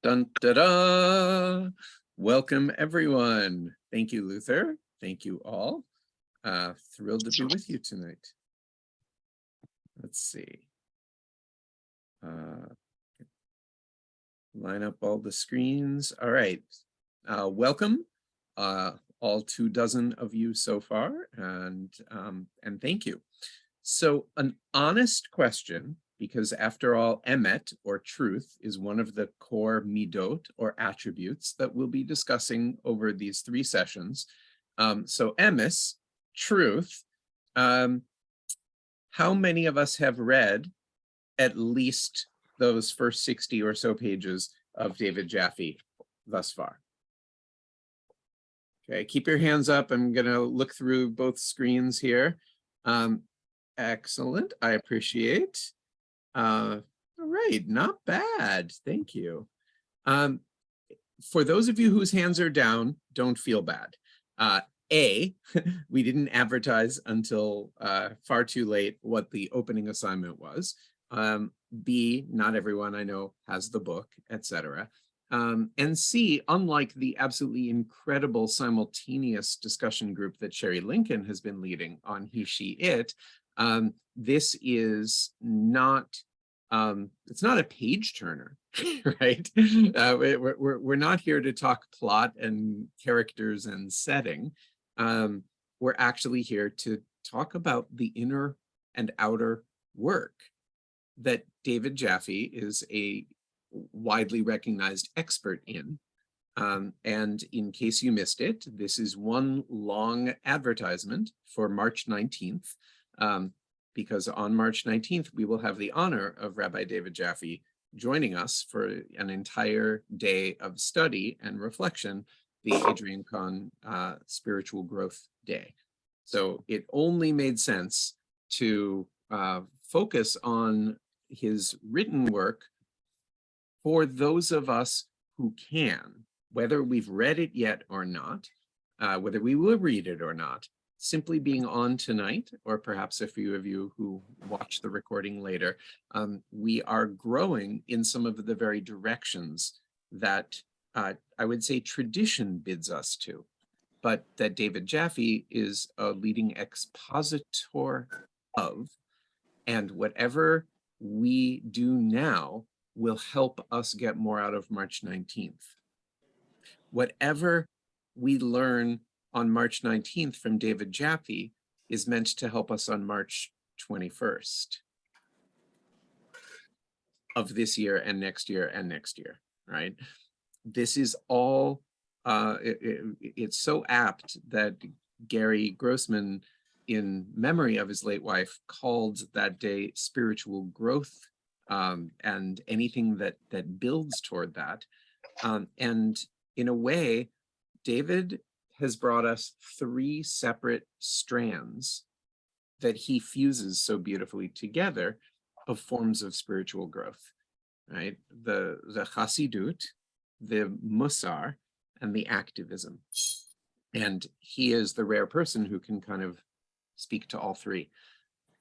Dun, da, da. Welcome, everyone. Thank you, Luther. Thank you all. Thrilled to be with you tonight. Let's see. Line up all the screens. All right. Welcome, all 24 of you so far, and thank you. So, an honest question, because after all, emet, or truth, is one of the core midot, or attributes, that we'll be discussing over these 3 sessions. So emes, truth, how many of us have read at least those first 60 or so pages of David Jaffe thus far? Okay, keep your hands up. I'm gonna look through both screens here. Excellent, I appreciate. All right, not bad, thank you. For those of you whose hands are down, don't feel bad. We didn't advertise until far too late what the opening assignment was. B, not everyone I know has the book, etc. And C, unlike the absolutely incredible simultaneous discussion group that Sherry Lincoln has been leading on He, She, It, this is not, it's not a page turner, right? We're not here to talk plot and characters and setting. We're actually here to talk about the inner and outer work that David Jaffe is a widely recognized expert in. And in case you missed it, this is one long advertisement for March 19th, because on March 19th, we will have the honor of Rabbi David Jaffe joining us for an entire day of study and reflection, the Adrian Kahn Spiritual Growth Day. So it only made sense to focus on his written work for those of us who can, whether we've read it yet or not, whether we will read it or not, simply being on tonight, or perhaps a few of you who watch the recording later, we are growing in some of the very directions that I would say tradition bids us to, but that David Jaffe is a leading expositor of, and whatever we do now will help us get more out of March 19th. Whatever we learn on March 19th from David Jaffe is meant to help us on March 21st of this year and next year and next year, right? This is all, it's so apt that Gary Grossman, in memory of his late wife, called that day spiritual growth, and anything that builds toward that. And in a way, David has brought us 3 separate strands that he fuses so beautifully together of forms of spiritual growth, right? The Chassidut, the Musar, and the activism. And he is the rare person who can kind of speak to all 3. If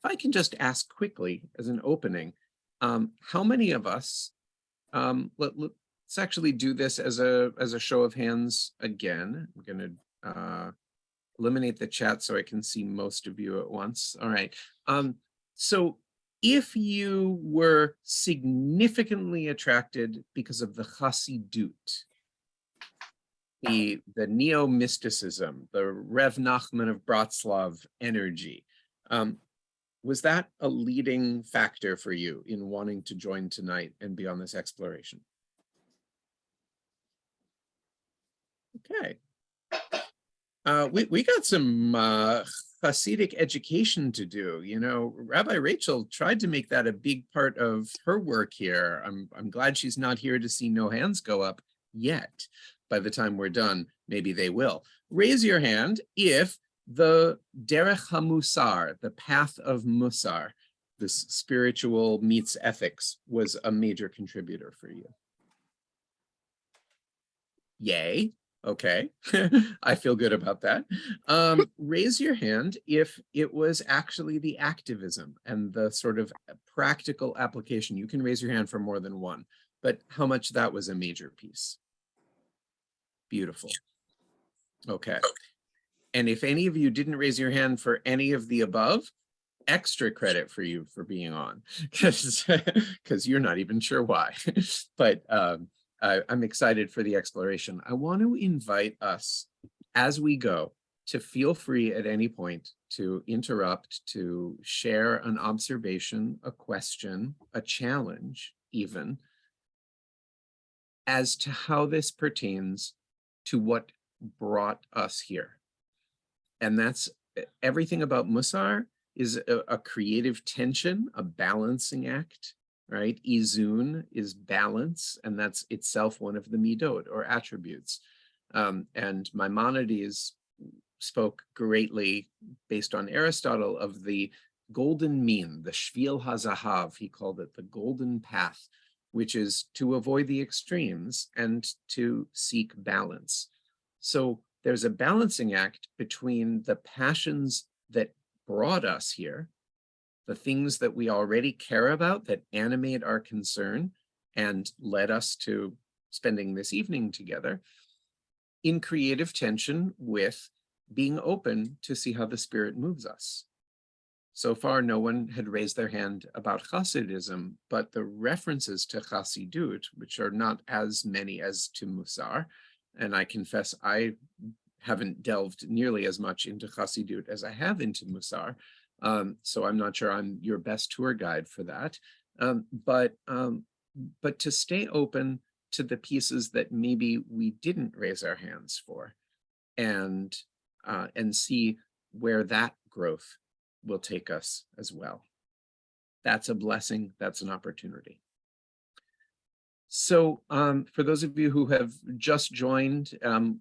I can just ask quickly as an opening, how many of us, let's actually do this as a show of hands again. I'm going to eliminate the chat so I can see most of you at once. All right. So if you were significantly attracted because of the Chassidut, the neo-mysticism, the Rev Nachman of Bratslav energy, was that a leading factor for you in wanting to join tonight and be on this exploration? Okay. We got some Hasidic education to do. You know, Rabbi Rachel tried to make that a big part of her work here. I'm glad she's not here to see no hands go up yet. By the time we're done, maybe they will. Raise your hand if the Derech HaMusar, the path of Musar, this spiritual meets ethics, was a major contributor for you. Yay. Okay, I feel good about that. Raise your hand if it was actually the activism and the sort of practical application. You can raise your hand for more than one, but how much that was a major piece. Beautiful. Okay. And if any of you didn't raise your hand for any of the above, extra credit for you for being on, because you're not even sure why. But I'm excited for the exploration. I want to invite us as we go to feel free at any point to interrupt, to share an observation, a question, a challenge, even, as to how this pertains to what brought us here. And that's everything about Musar is a creative tension, a balancing act, right? Izun is balance, and that's itself one of the midot or attributes. And Maimonides spoke greatly, based on Aristotle, of the golden mean, the shvil hazahav, he called it the golden path, which is to avoid the extremes and to seek balance. So there's a balancing act between the passions that brought us here, the things that we already care about that animate our concern and led us to spending this evening together, in creative tension with being open to see how the Spirit moves us. So far, no one had raised their hand about Hasidism, but the references to Hasidut, which are not as many as to Musar, and I confess I haven't delved nearly as much into Hasidut as I have into Musar, so I'm not sure I'm your best tour guide for that. But to stay open to the pieces that maybe we didn't raise our hands for, and see where that growth will take us as well. That's a blessing. That's an opportunity. So for those of you who have just joined,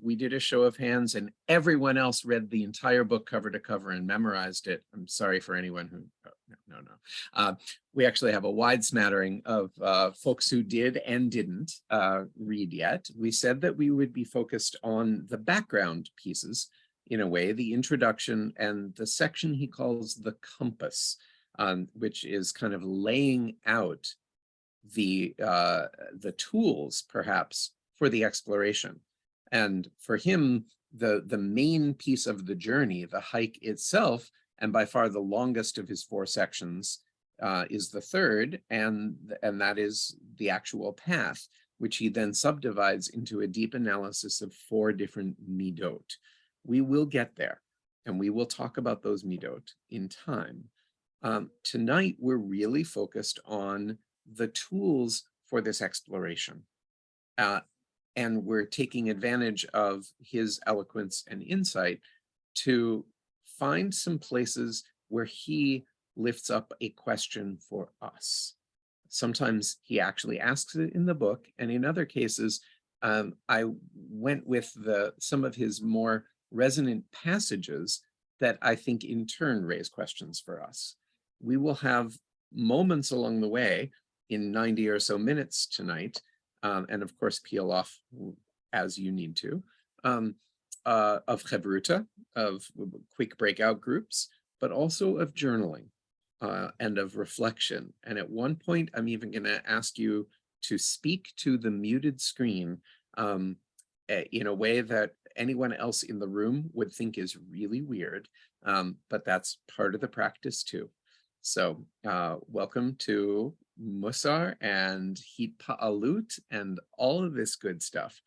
we did a show of hands and everyone else read the entire book cover to cover and memorized it. I'm sorry for anyone who, no. We actually have a wide smattering of folks who did and didn't read yet. We said that we would be focused on the background pieces, in a way, the introduction and the section he calls the compass, which is kind of laying out the tools, perhaps, for the exploration. And for him, the main piece of the journey, the hike itself, and by far the longest of his 4 sections, is the third, and that is the actual path, which he then subdivides into a deep analysis of 4 different midot. We will get there, and we will talk about those midot in time. Tonight, we're really focused on the tools for this exploration. And we're taking advantage of his eloquence and insight to find some places where he lifts up a question for us. Sometimes he actually asks it in the book, and in other cases, I went with some of his more resonant passages that I think in turn raise questions for us. We will have moments along the way in 90 or so minutes tonight, and of course peel off as you need to, of chevruta, of quick breakout groups, but also of journaling and of reflection. And at one point, I'm even going to ask you to speak to the muted screen in a way that anyone else in the room would think is really weird, but that's part of the practice too. So welcome to Musar and Hitpa'alut and all of this good stuff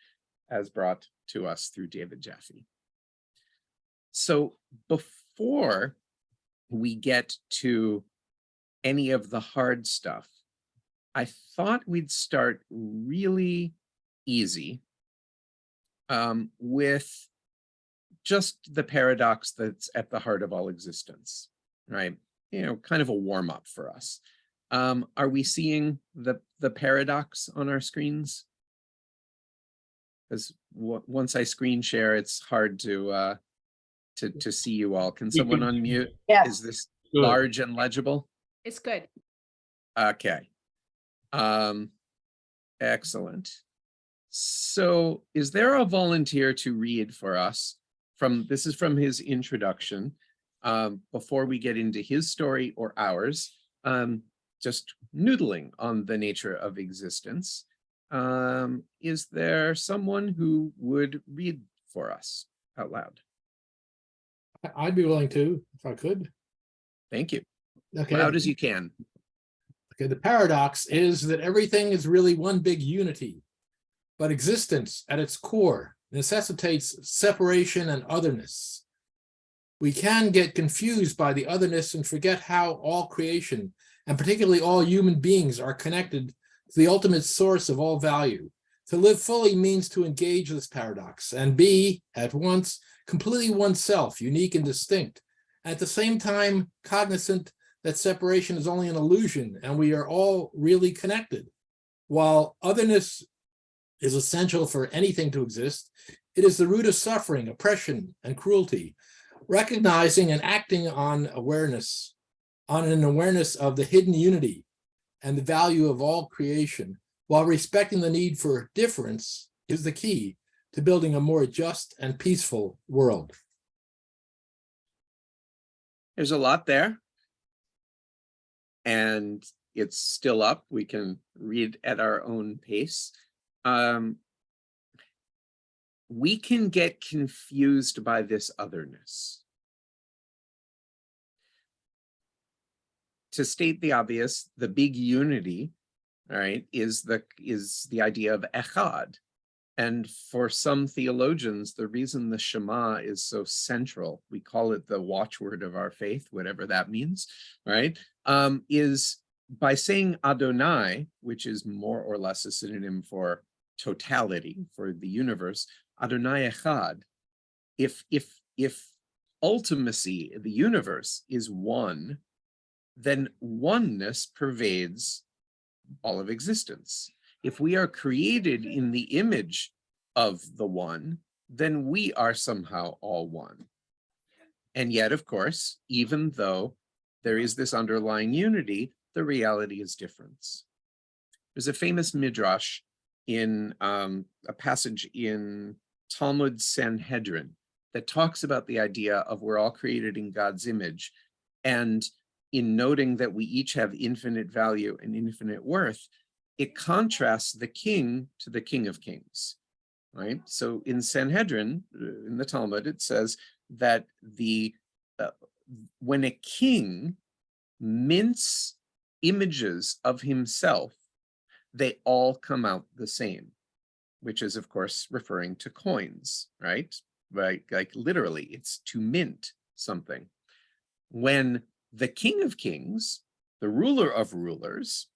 as brought to us through David Jaffe. So before we get to any of the hard stuff, I thought we'd start really easy with just the paradox that's at the heart of all existence, right? Kind of a warm-up for us. Are we seeing the paradox on our screens? Because once I screen share, it's hard to see you all. Can someone unmute? Yes. Is this large and legible? It's good. Okay. Excellent. So is there a volunteer to read for us this is from his introduction, before we get into his story or ours, just noodling on the nature of existence. Is there someone who would read for us out loud? I'd be willing to, if I could. Thank you. Okay. Loud as you can. Okay, the paradox is that everything is really one big unity, but existence at its core necessitates separation and otherness. We can get confused by the otherness and forget how all creation, and particularly all human beings, are connected to the ultimate source of all value. To live fully means to engage this paradox and be, at once, completely oneself, unique and distinct, at the same time cognizant that separation is only an illusion and we are all really connected. While otherness is essential for anything to exist, it is the root of suffering, oppression, and cruelty. Recognizing and acting on an awareness of the hidden unity and the value of all creation, while respecting the need for difference, is the key to building a more just and peaceful world. There's a lot there, and it's still up. We can read at our own pace. We can get confused by this otherness. To state the obvious, the big unity, all right, is the idea of echad. And for some theologians, the reason the Shema is so central, we call it the watchword of our faith, whatever that means, right, is by saying Adonai, which is more or less a synonym for totality, for the universe, Adonai Echad. If ultimacy, the universe, is one, then oneness pervades all of existence. If we are created in the image of the one, then we are somehow all one. And yet, of course, even though there is this underlying unity, the reality is difference. There's a famous midrash in a passage in Talmud Sanhedrin that talks about the idea of we're all created in God's image. And in noting that we each have infinite value and infinite worth, it contrasts the king to the King of Kings, right? So in Sanhedrin, in the Talmud, it says that when a king mints images of himself, they all come out the same, which is, of course, referring to coins, right? Like literally, it's to mint something. When the King of Kings, the ruler of rulers,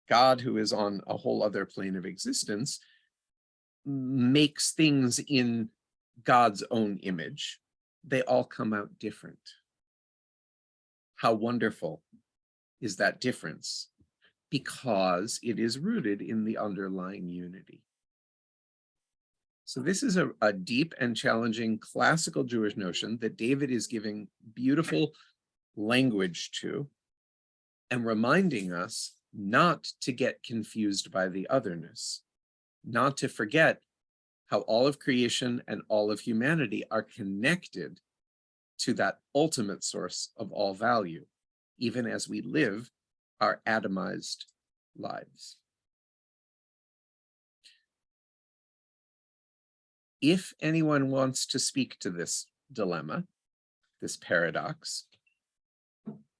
God, who is on a whole other plane of existence, makes things in God's own image, they all come out different. How wonderful is that difference? Because it is rooted in the underlying unity. So this is a deep and challenging classical Jewish notion that David is giving beautiful language to and reminding us not to get confused by the otherness, not to forget how all of creation and all of humanity are connected to that ultimate source of all value, even as we live our atomized lives. If anyone wants to speak to this dilemma, this paradox,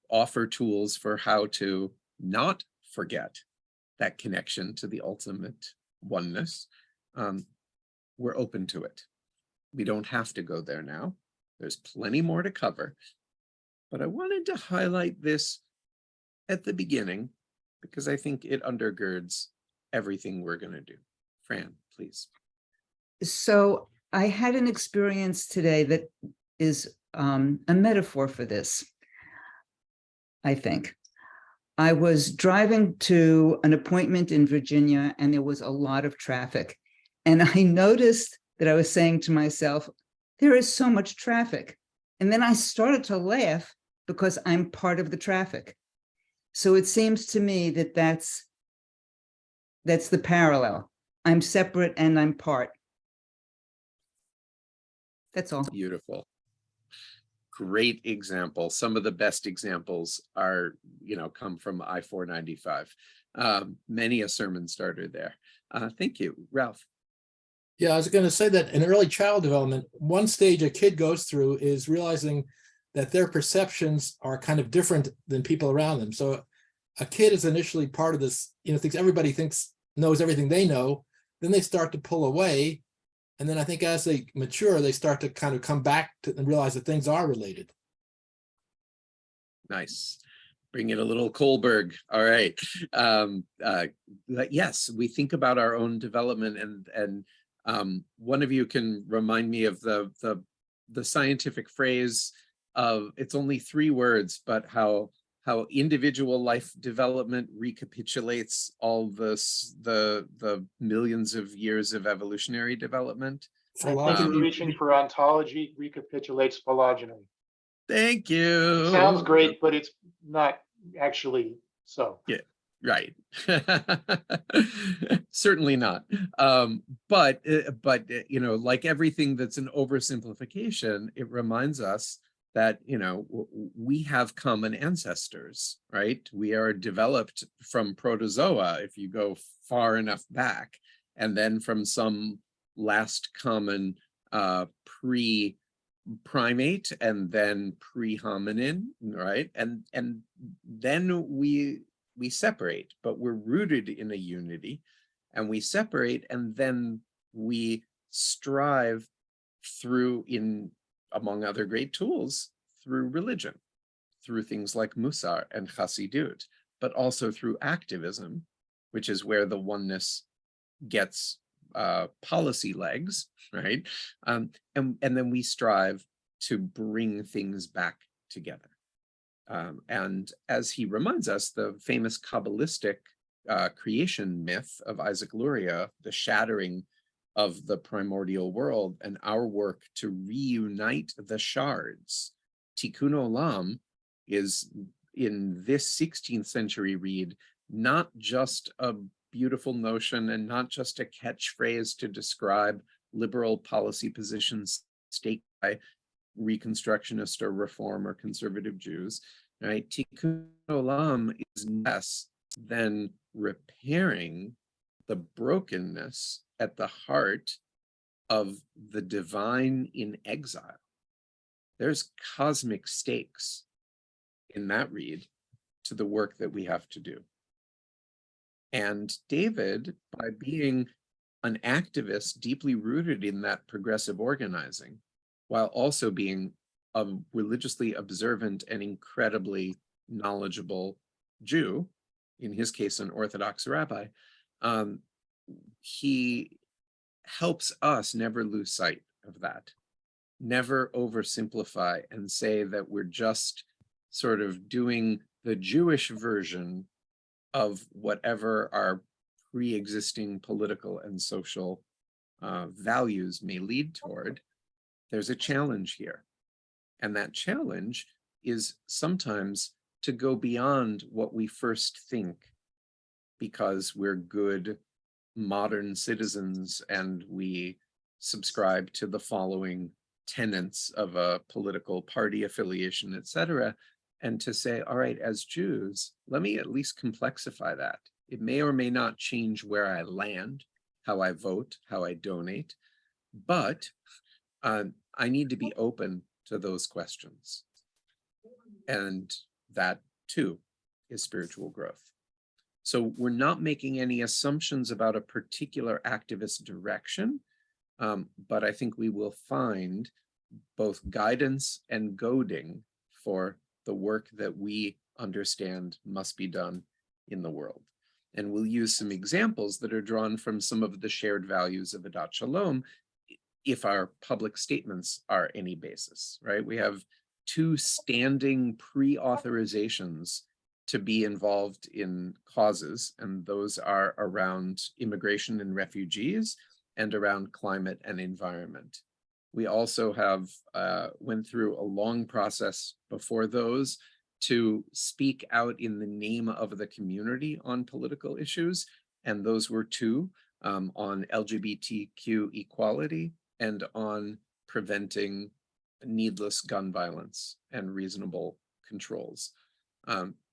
offer tools for how to not forget that connection to the ultimate oneness, we're open to it. We don't have to go there now. There's plenty more to cover. But I wanted to highlight this at the beginning because I think it undergirds everything we're going to do. Fran, please. So I had an experience today that is a metaphor for this, I think. I was driving to an appointment in Virginia and there was a lot of traffic. And I noticed that I was saying to myself, there is so much traffic. And then I started to laugh because I'm part of the traffic. So it seems to me that that's the parallel. I'm separate and I'm part. That's all. Beautiful. Great example. Some of the best examples are, come from I-495. Many a sermon starter there. Thank you, Ralph. Yeah, I was going to say that in early child development, one stage a kid goes through is realizing that their perceptions are kind of different than people around them. So a kid is initially part of this, thinks everybody knows everything they know. Then they start to pull away. And then I think as they mature, they start to kind of come back to and realize that things are related. Nice. Bring it a little Kohlberg. All right. Yes, we think about our own development, and one of you can remind me of the scientific phrase of, it's only 3 words, but how individual life development recapitulates all the millions of years of evolutionary development. I think you're reaching for ontology recapitulates phylogeny. Thank you. It sounds great, but it's not actually so. Yeah, right. Certainly not. But like everything that's an oversimplification, it reminds us that, we have common ancestors, right? We are developed from protozoa, if you go far enough back, and then from some last common pre-primate, and then pre-hominin, right? And then we separate, but we're rooted in a unity, and we separate, and then we strive through, among other great tools, through religion, through things like Musar and Chassidut, but also through activism, which is where the oneness gets policy legs, right? And then we strive to bring things back together. And as he reminds us, the famous Kabbalistic creation myth of Isaac Luria, the shattering of the primordial world, and our work to reunite the shards. Tikkun Olam is, in this 16th century read, not just a beautiful notion and not just a catchphrase to describe liberal policy positions staked by Reconstructionist or Reform or conservative Jews, right? Tikkun Olam is less than repairing the brokenness at the heart of the divine in exile. There's cosmic stakes in that read to the work that we have to do. And David, by being an activist deeply rooted in that progressive organizing, while also being a religiously observant and incredibly knowledgeable Jew, in his case, an Orthodox rabbi, he helps us never lose sight of that, never oversimplify and say that we're just sort of doing the Jewish version of whatever our pre-existing political and social values may lead toward. There's a challenge here. And that challenge is sometimes to go beyond what we first think because we're good modern citizens and we subscribe to the following tenets of a political party affiliation, etc., and to say, all right, as Jews, let me at least complexify that. It may or may not change where I land, how I vote, how I donate, but I need to be open to those questions. And that too is spiritual growth. So we're not making any assumptions about a particular activist direction, but I think we will find both guidance and goading for the work that we understand must be done in the world. And we'll use some examples that are drawn from some of the shared values of Adat Shalom, if our public statements are any basis, right? We have 2 standing pre-authorizations to be involved in causes, and those are around immigration and refugees and around climate and environment. We also have went through a long process before those to speak out in the name of the community on political issues, and those were 2 on LGBTQ equality and on preventing needless gun violence and reasonable controls.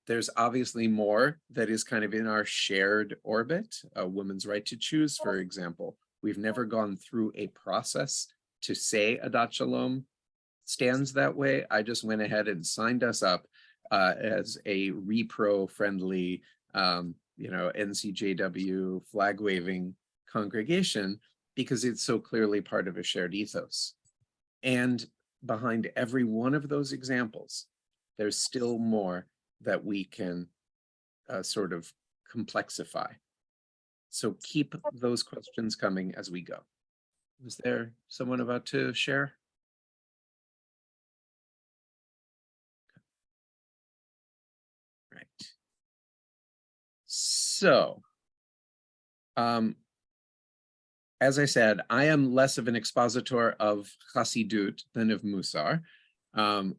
There's obviously more that is kind of in our shared orbit. A woman's right to choose, for example. We've never gone through a process to say Adat Shalom stands that way. I just went ahead and signed us up as a repro-friendly, NCJW flag-waving congregation because it's so clearly part of a shared ethos. And behind every one of those examples, there's still more that we can sort of complexify. So keep those questions coming as we go. Was there someone about to share? Right. So, as I said, I am less of an expositor of Chassidut than of Musar. I'm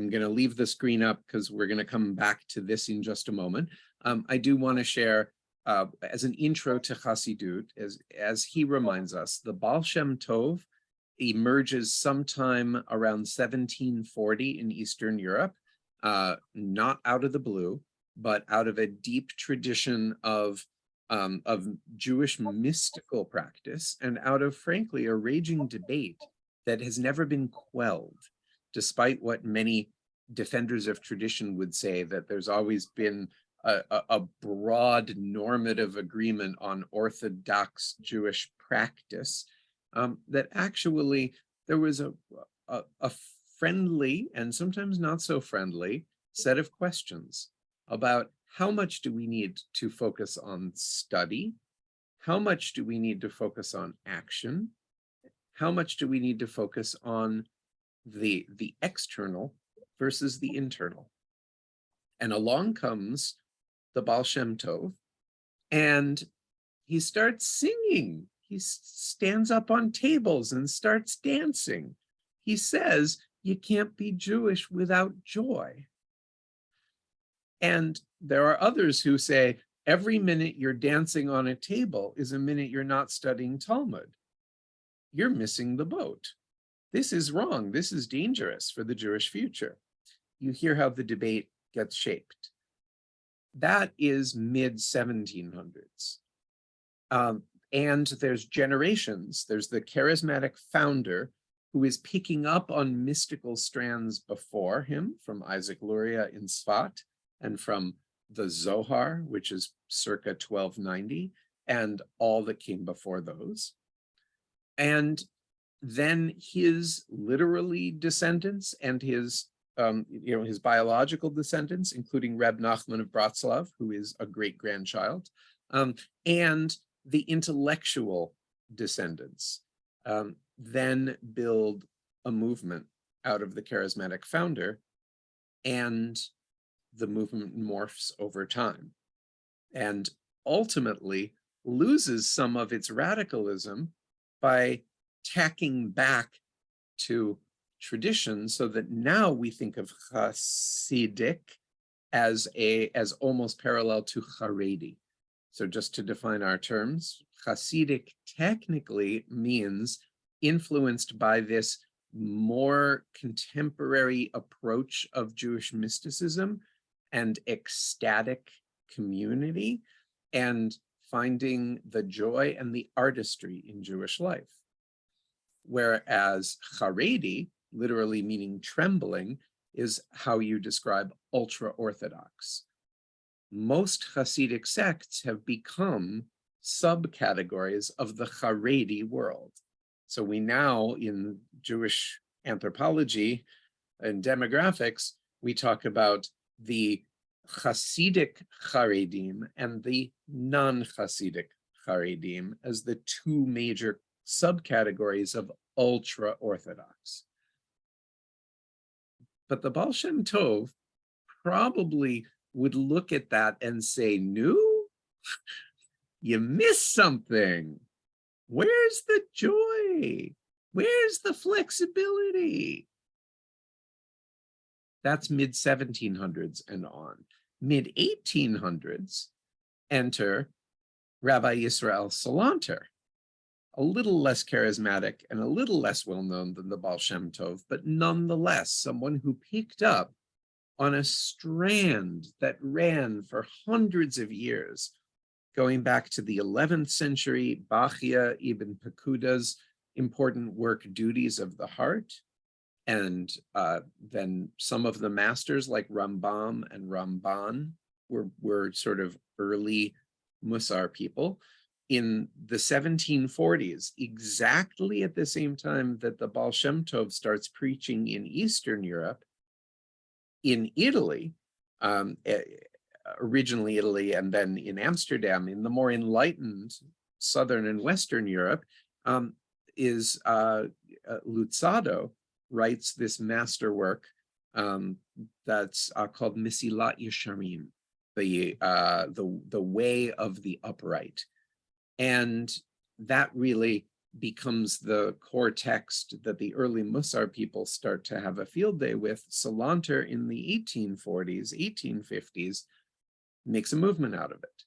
going to leave the screen up because we're going to come back to this in just a moment. I do want to share, as an intro to Chassidut, as he reminds us, the Baal Shem Tov emerges sometime around 1740 in Eastern Europe, not out of the blue, but out of a deep tradition of Jewish mystical practice and out of, frankly, a raging debate that has never been quelled, despite what many defenders of tradition would say, that there's always been a broad normative agreement on Orthodox Jewish practice, that actually there was a friendly and sometimes not so friendly set of questions about how much do we need to focus on study? How much do we need to focus on action? How much do we need to focus on the external versus the internal? And along comes the Baal Shem Tov, and he starts singing. He stands up on tables and starts dancing. He says, you can't be Jewish without joy. And there are others who say, every minute you're dancing on a table is a minute you're not studying Talmud. You're missing the boat. This is wrong. This is dangerous for the Jewish future. You hear how the debate gets shaped. That is mid-1700s. And there's generations. There's the charismatic founder who is picking up on mystical strands before him from Isaac Luria in Sfat and from the Zohar, which is circa 1290, and all that came before those. And then his literally descendants and his his biological descendants, including Reb Nachman of Bratslav, who is a great-grandchild, and the intellectual descendants, then build a movement out of the charismatic founder, and the movement morphs over time and ultimately loses some of its radicalism by tacking back to tradition, so that now we think of Hasidic as almost parallel to Haredi. So just to define our terms, Hasidic technically means influenced by this more contemporary approach of Jewish mysticism and ecstatic community and finding the joy and the artistry in Jewish life. Whereas Haredi, literally meaning trembling, is how you describe ultra-Orthodox. Most Hasidic sects have become subcategories of the Haredi world. So we now, in Jewish anthropology and demographics, we talk about the Hasidic Haredim and the non-Hasidic Haredim as the two major subcategories of ultra-Orthodox. But the Baal Shem Tov probably would look at that and say, no, you missed something. Where's the joy? Where's the flexibility? That's mid-1700s and on. Mid-1800s, enter Rabbi Yisrael Salanter, a little less charismatic and a little less well-known than the Baal Shem Tov, but nonetheless, someone who picked up on a strand that ran for hundreds of years, going back to the 11th century, Bachia ibn Pakuda's important work, Duties of the Heart. And then some of the masters like Rambam and Ramban were sort of early Musar people. In the 1740s, exactly at the same time that the Baal Shem Tov starts preaching in Eastern Europe, in Italy, originally Italy, and then in Amsterdam, in the more enlightened Southern and Western Europe, is Luzzado writes this masterwork that's called Misilat Yesharim, the way of the upright. And that really becomes the core text that the early Musar people start to have a field day with. Salanter in the 1840s, 1850s, makes a movement out of it.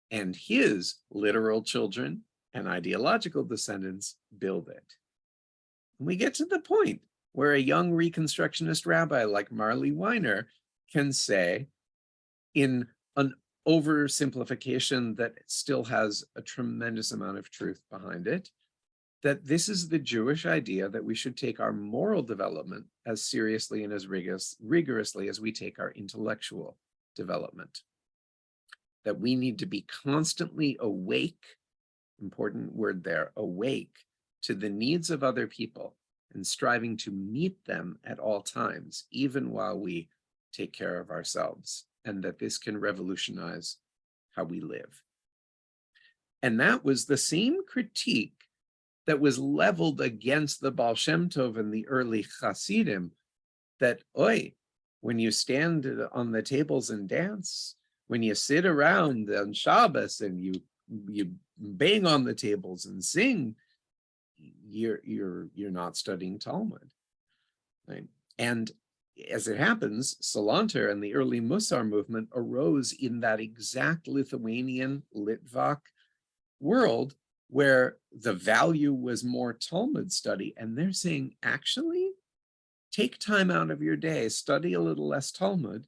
And his literal children and ideological descendants build it. And we get to the point where a young Reconstructionist rabbi like Marley Weiner can say, in an oversimplification that still has a tremendous amount of truth behind it, that this is the Jewish idea that we should take our moral development as seriously and as rigorously as we take our intellectual development. That we need to be constantly awake, important word there, awake to the needs of other people and striving to meet them at all times, even while we take care of ourselves, and that this can revolutionize how we live. And that was the same critique that was leveled against the Baal Shem Tov and the early Hasidim, that, when you stand on the tables and dance, when you sit around on Shabbos and you bang on the tables and sing, you're not studying Talmud, right? And as it happens, Salanter and the early Musar movement arose in that exact Lithuanian Litvak world where the value was more Talmud study. And they're saying, actually, take time out of your day, study a little less Talmud,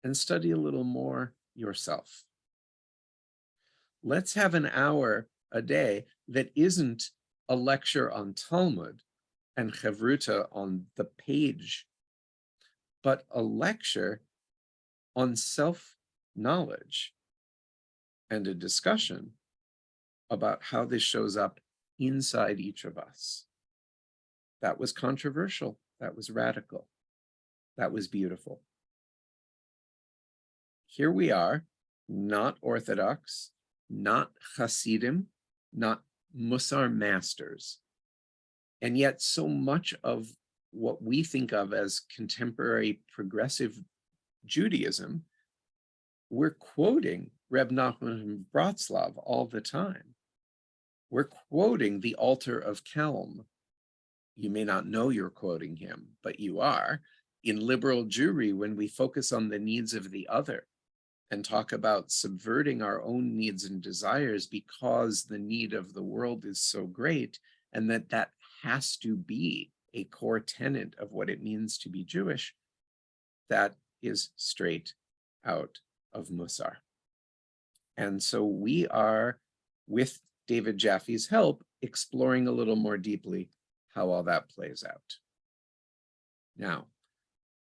and study a little more yourself. Let's have an hour a day that isn't a lecture on Talmud and Chavruta on the page, but a lecture on self-knowledge and a discussion about how this shows up inside each of us. That was controversial. That was radical. That was beautiful. Here we are, not Orthodox, not Hasidim, not Musar masters. And yet so much of what we think of as contemporary progressive Judaism, we're quoting Reb Nachman Bratslav all the time. We're quoting the altar of Kelm. You may not know you're quoting him, but you are. In liberal Jewry, when we focus on the needs of the other and talk about subverting our own needs and desires because the need of the world is so great, and that has to be a core tenet of what it means to be Jewish, that is straight out of Musar. And so we are, with David Jaffe's help, exploring a little more deeply how all that plays out. Now,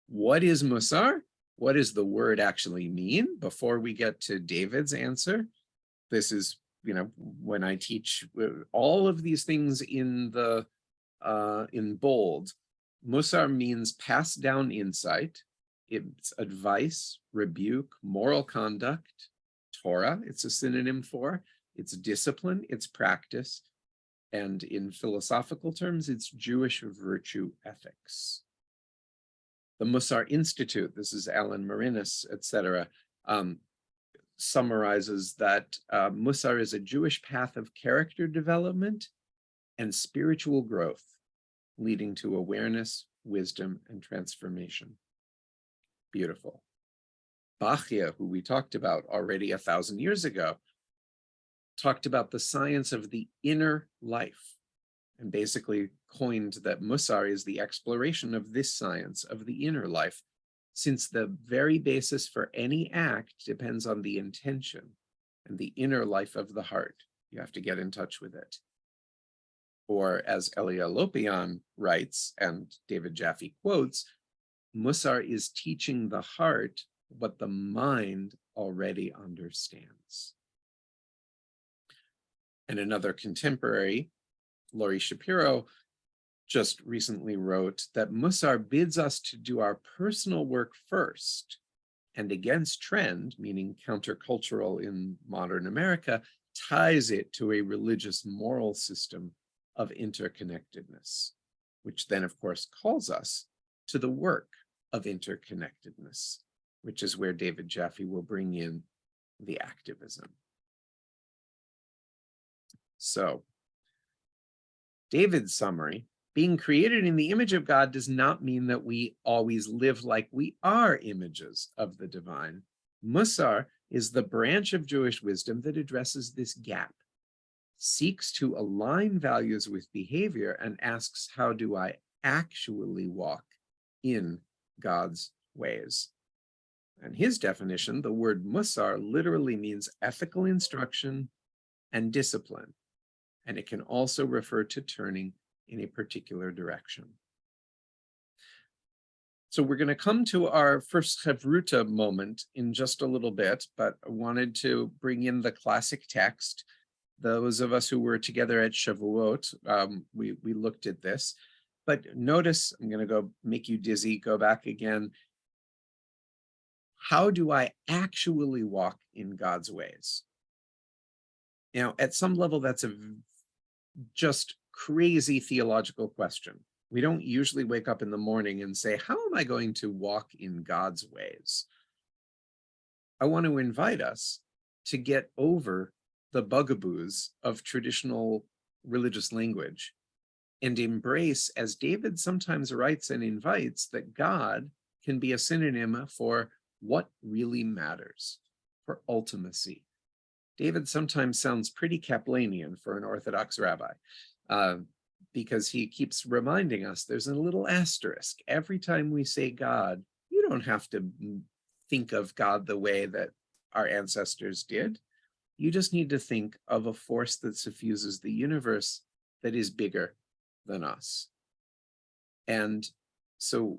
what is Musar? What does the word actually mean? Before we get to David's answer, this is, when I teach all of these things in bold, Musar means passed down insight. It's advice, rebuke, moral conduct. Torah, it's a synonym for. It's discipline, it's practice. And in philosophical terms, it's Jewish virtue ethics. The Musar Institute, this is Alan Marinis, etc., summarizes that Musar is a Jewish path of character development and spiritual growth, leading to awareness, wisdom, and transformation. Beautiful. Bachia, who we talked about already 1,000 years ago, talked about the science of the inner life and basically coined that Musar is the exploration of this science of the inner life since the very basis for any act depends on the intention and the inner life of the heart. You have to get in touch with it. Or as Elia Lopian writes, and David Jaffe quotes, Musar is teaching the heart what the mind already understands. And another contemporary, Laurie Shapiro, just recently wrote that Musar bids us to do our personal work first, and against trend, meaning countercultural in modern America, ties it to a religious moral system of interconnectedness, which then, of course, calls us to the work of interconnectedness, which is where David Jaffe will bring in the activism. So, David's summary: being created in the image of God does not mean that we always live like we are images of the divine. Musar is the branch of Jewish wisdom that addresses this gap, seeks to align values with behavior, and asks, how do I actually walk in God's ways? And his definition, the word musar, literally means ethical instruction and discipline, and it can also refer to turning in a particular direction. So we're going to come to our first Chevruta moment in just a little bit, but I wanted to bring in the classic text. Those of us who were together at Shavuot, we looked at this. But notice, I'm going to go make you dizzy, go back again. How do I actually walk in God's ways? Now, at some level, that's a just crazy theological question. We don't usually wake up in the morning and say, how am I going to walk in God's ways? I want to invite us to get over the bugaboos of traditional religious language and embrace, as David sometimes writes and invites, that God can be a synonym for what really matters, for ultimacy. David sometimes sounds pretty Kaplanian for an Orthodox rabbi, because he keeps reminding us there's a little asterisk. Every time we say God, you don't have to think of God the way that our ancestors did. You just need to think of a force that suffuses the universe that is bigger than us. And so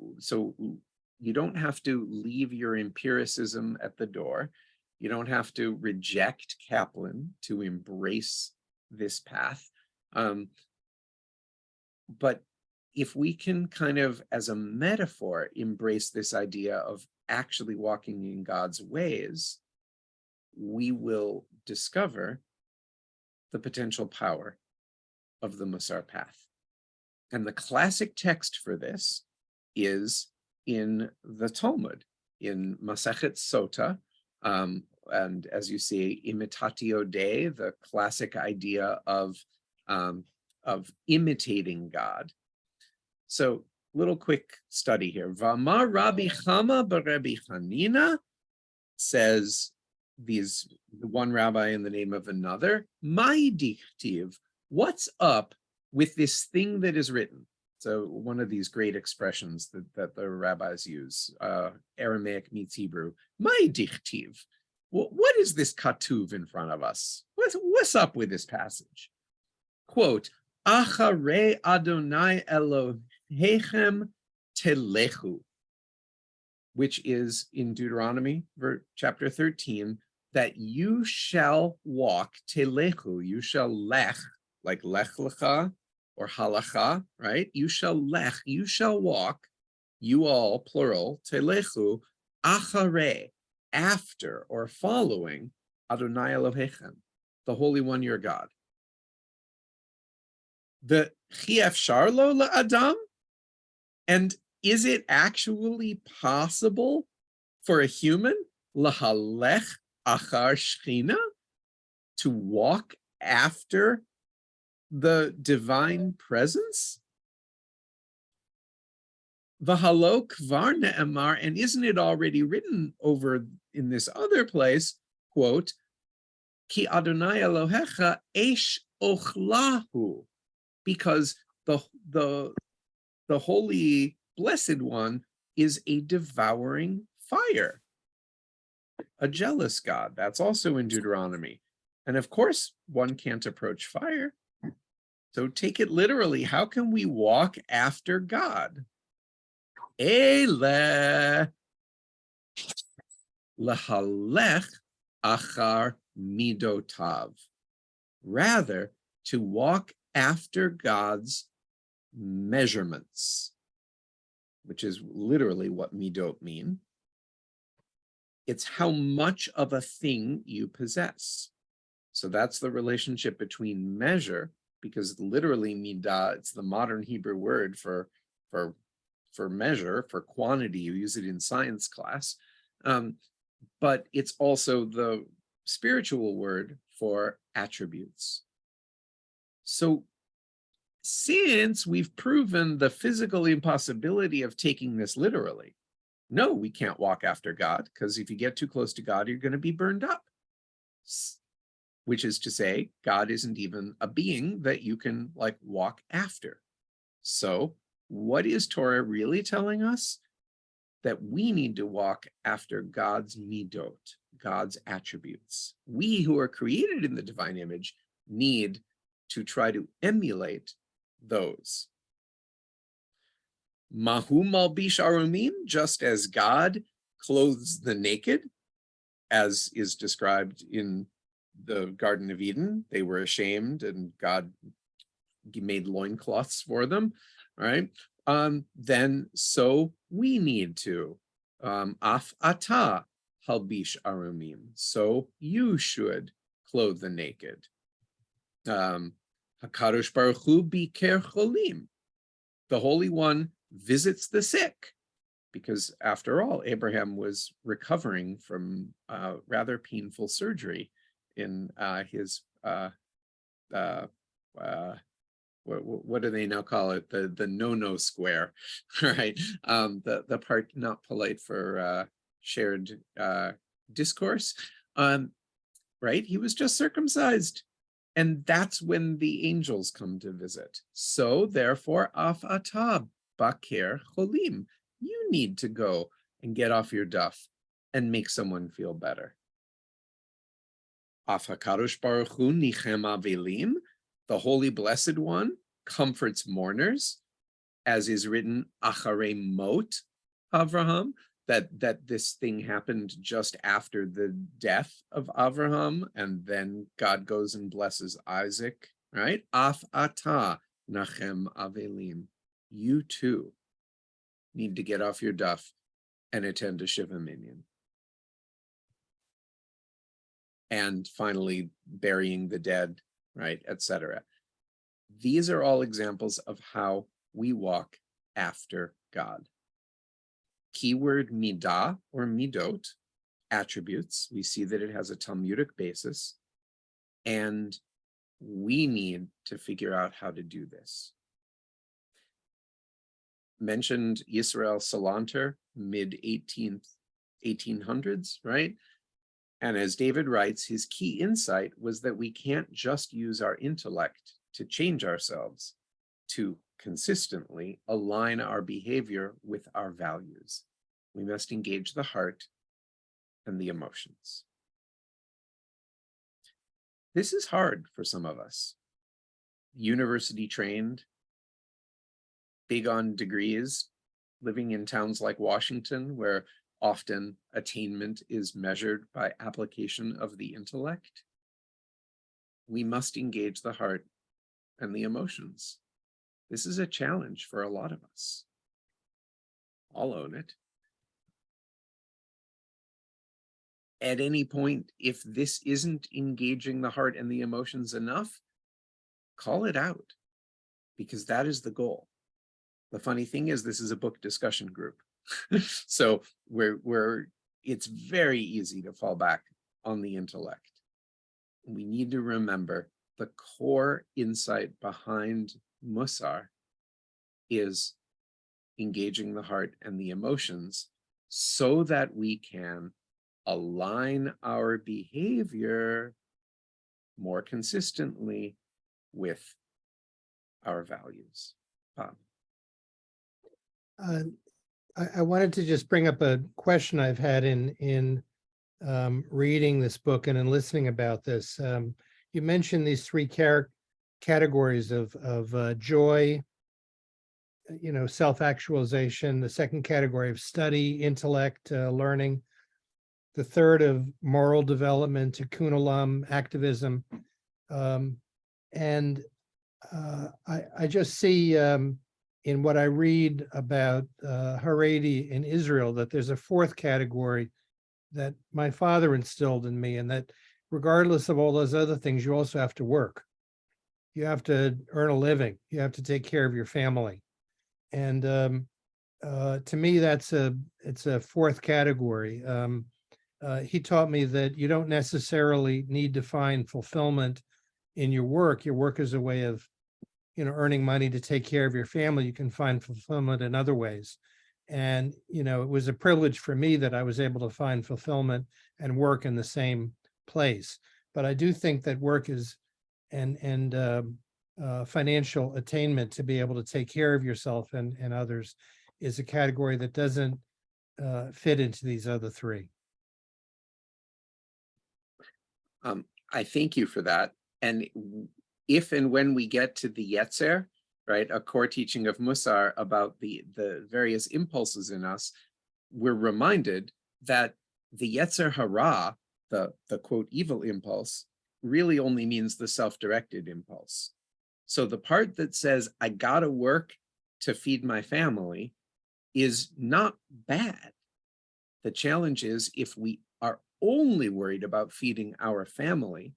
you don't have to leave your empiricism at the door. You don't have to reject Kaplan to embrace this path. But if we can kind of, as a metaphor, embrace this idea of actually walking in God's ways, we will discover the potential power of the Musar path. And the classic text for this is in the Talmud, in Masechet Sota, and as you see, imitatio Dei, the classic idea of imitating God. So, little quick study here. V'amar Rabbi Chama b'Rabbi Chanina, says one rabbi in the name of another. Mai dichtiv, what's up with this thing that is written? So one of these great expressions that the rabbis use, Aramaic meets Hebrew. Mai dichtiv. What is this katuv in front of us? What's up with this passage? Quote, Acharei Adonai Elohechem telechu, which is in Deuteronomy chapter 13, that you shall walk, telechu, you shall lech, like lech lecha or halacha, right? You shall lech, you shall walk, you all, plural, telechu, acharei, after or following Adonai Elohechem, the Holy One, your God. The chi efshar lo la'adam, and is it actually possible for a human, lahalech achar shchina, to walk after the divine presence? V'halo kvar ne'emar, and isn't it already written over in this other place, quote, Ki Adonai Elohecha esh ochlahu, because the Holy Blessed One is a devouring fire, a jealous God. That's also in Deuteronomy. And of course, one can't approach fire. So take it literally. How can we walk after God? Ele lahalech achar midotav. Rather, to walk after God's measurements, which is literally what midot mean. It's how much of a thing you possess. So that's the relationship between measure, because literally midah, it's the modern Hebrew word for measure, for quantity. You use it in science class. But it's also the spiritual word for attributes. So since we've proven the physical impossibility of taking this literally, no, we can't walk after God, because if you get too close to God, you're going to be burned up. Which is to say, God isn't even a being that you can like walk after. So what is Torah really telling us? That we need to walk after God's midot, God's attributes. We who are created in the divine image need to try to emulate those. Mahu malbish arumim, just as God clothes the naked, as is described in the Garden of Eden. They were ashamed and God made loincloths for them, right? Then so we need to. Af ata halbish arumim. So you should clothe the naked. Hakadosh Baruch Hu biker cholim. The Holy One visits the sick, because after all, Abraham was recovering from rather painful surgery in his what do they now call it? The no-no square, right? The part not polite for shared discourse, right? He was just circumcised. And that's when the angels come to visit. So therefore, af atab baker cholim. You need to go and get off your duff and make someone feel better. Af hakadosh baruch hu nichem avelim. The Holy Blessed One comforts mourners, as is written, acharei mot Avraham, that this thing happened just after the death of Avraham, and then God goes and blesses Isaac, right? Af ata nachem avelim. You too need to get off your duff and attend a Shiva Minyan. And finally, burying the dead, right, etc. These are all examples of how we walk after God. Keyword midah or midot, attributes. We see that it has a Talmudic basis, and we need to figure out how to do this. Mentioned Yisrael Salanter, mid-1800s, right? And as David writes, his key insight was that we can't just use our intellect to change ourselves, to consistently align our behavior with our values. We must engage the heart and the emotions. This is hard for some of us. University trained, big on degrees, living in towns like Washington, where often attainment is measured by application of the intellect. We must engage the heart and the emotions. This is a challenge for a lot of us. I'll own it. At any point, if this isn't engaging the heart and the emotions enough, call it out, because that is the goal. The funny thing is, this is a book discussion group. So it's very easy to fall back on the intellect. We need to remember the core insight behind Musar is engaging the heart and the emotions so that we can align our behavior more consistently with our values. I wanted to just bring up a question I've had in reading this book and in listening about this. You mentioned these three categories of joy, self-actualization, the second category of study, intellect, learning, the third of moral development, tikkun olam, activism. I just see in what I read about Haredi in Israel that there's a fourth category that my father instilled in me, and that regardless of all those other things, you also have to work. You have to earn a living. You have to take care of your family. And to me, it's a fourth category. He taught me that you don't necessarily need to find fulfillment in your work. Your work is a way of, earning money to take care of your family. You can find fulfillment in other ways. And, it was a privilege for me that I was able to find fulfillment and work in the same place. But I do think that work is and financial attainment to be able to take care of yourself and others is a category that doesn't fit into these other three. I thank you for that. And if and when we get to the Yetzer, right, a core teaching of Musar about the various impulses in us, we're reminded that the Yetzer Hara, the quote evil impulse, really only means the self-directed impulse. So the part that says, I gotta work to feed my family is not bad. The challenge is if we are only worried about feeding our family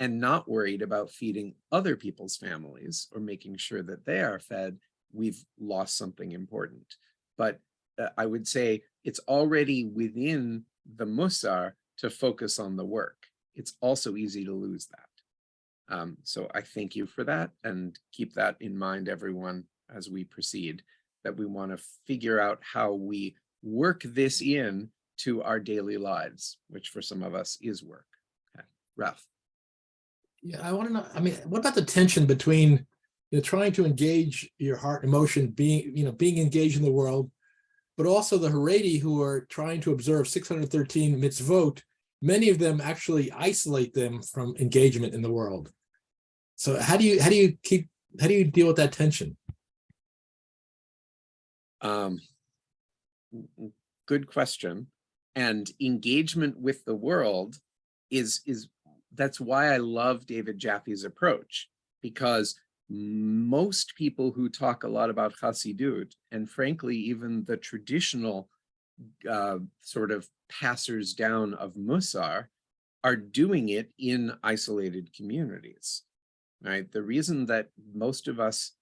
and not worried about feeding other people's families or making sure that they are fed, we've lost something important. But I would say it's already within the Musar to focus on the work. It's also easy to lose that. So I thank you for that, and keep that in mind, everyone, as we proceed, that we want to figure out how we work this in to our daily lives, which for some of us is work. Okay, Ralph. Yeah, I want to know, what about the tension between, trying to engage your heart and emotion, being engaged in the world, but also the Haredi who are trying to observe 613 mitzvot, many of them actually isolate them from engagement in the world. So how do you deal with that tension? Good question. And engagement with the world is that's why I love David Jaffe's approach, because most people who talk a lot about Chassidut, and frankly, even the traditional sort of passers down of Musar, are doing it in isolated communities, right? The reason that most of us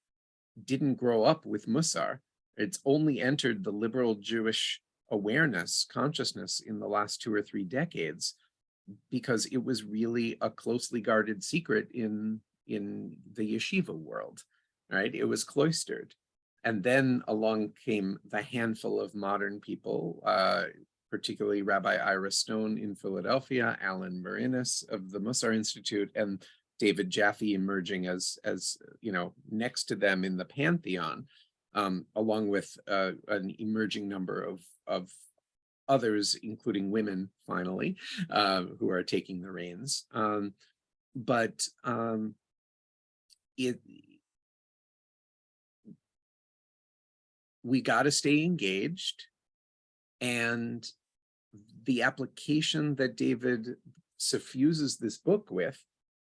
didn't grow up with Musar, it's only entered the liberal Jewish awareness, consciousness in the last 2 or 3 decades, because it was really a closely guarded secret in the yeshiva world, right? It was cloistered. And then along came the handful of modern people, particularly Rabbi Ira Stone in Philadelphia, Alan Marinis of the Musar Institute, and David Jaffe emerging as next to them in the pantheon, along with an emerging number of others, including women, finally, who are taking the reins. We got to stay engaged, and the application that David suffuses this book with,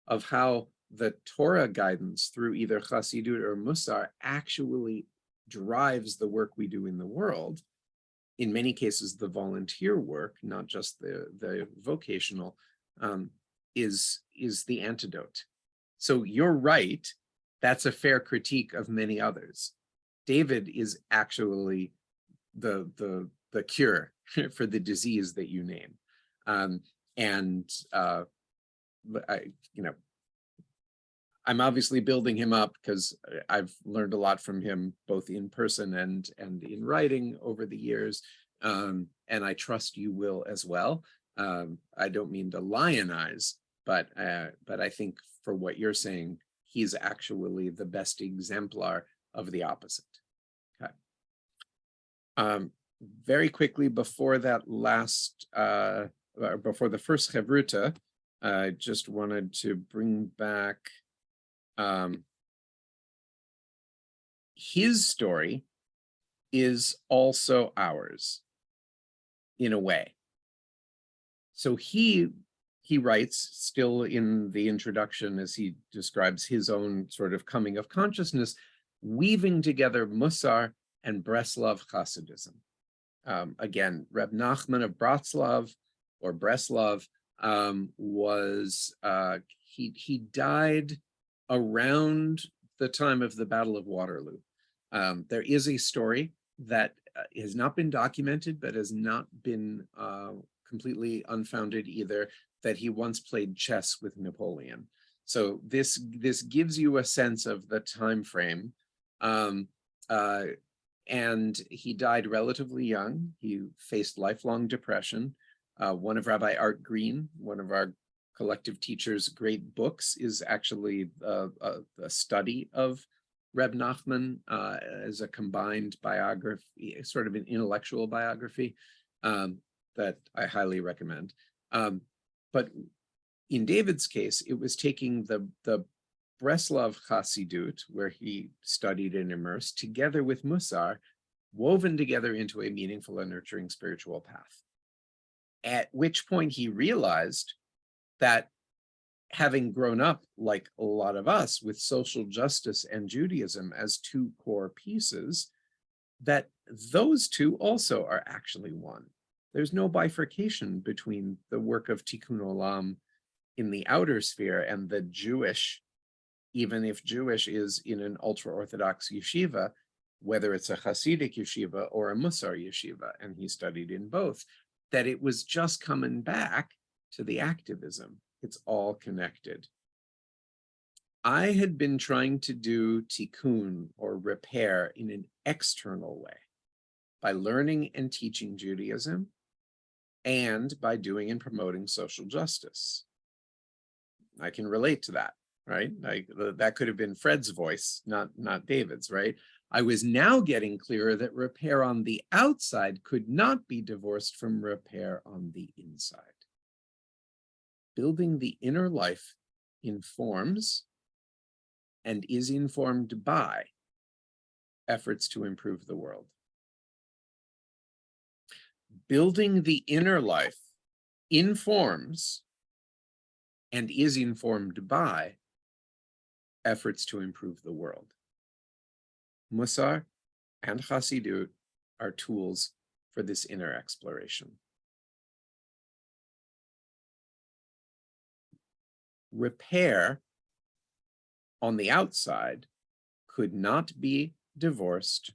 of how the Torah guidance through either Chassidut or Musar actually drives the work we do in the world, in many cases the volunteer work, not just the vocational, is the antidote. So you're right, that's a fair critique of many others. David is actually the cure for the disease that you name. I'm obviously building him up because I've learned a lot from him, both in person and in writing over the years. And I trust you will as well. I don't mean to lionize, but I think for what you're saying, he's actually the best exemplar of the opposite. Okay. Very quickly before that last, before the first Chevruta, I just wanted to bring back his story is also ours in a way. So he writes still in the introduction as he describes his own sort of coming of consciousness, weaving together Musar and Breslov Hasidism. Again, Reb Nachman of Bratslav or Breslov he died around the time of the Battle of Waterloo. There is a story that has not been documented, but has not been completely unfounded either, that he once played chess with Napoleon. So this gives you a sense of the time frame. And he died relatively young. He faced lifelong depression. One of Rabbi Art Green, one of our collective teachers' great books, is actually a study of Reb Nachman as a combined biography, sort of an intellectual biography that I highly recommend. But in David's case, it was taking the Breslov Hasidut, where he studied and immersed, together with Musar, woven together into a meaningful and nurturing spiritual path. At which point he realized that, having grown up, like a lot of us, with social justice and Judaism as two core pieces, that those two also are actually one. There's no bifurcation between the work of Tikkun Olam in the outer sphere and the Jewish, even if Jewish is in an ultra-Orthodox yeshiva, whether it's a Hasidic yeshiva or a Musar yeshiva, and he studied in both, that it was just coming back to the activism. It's all connected. I had been trying to do tikkun, or repair, in an external way, by learning and teaching Judaism, and by doing and promoting social justice. I can relate to that, right? That could have been Fred's voice, not David's, right? I was now getting clearer that repair on the outside could not be divorced from repair on the inside. Building the inner life informs and is informed by efforts to improve the world. Building the inner life informs and is informed by efforts to improve the world. Musar and Hasidut are tools for this inner exploration. Repair on the outside could not be divorced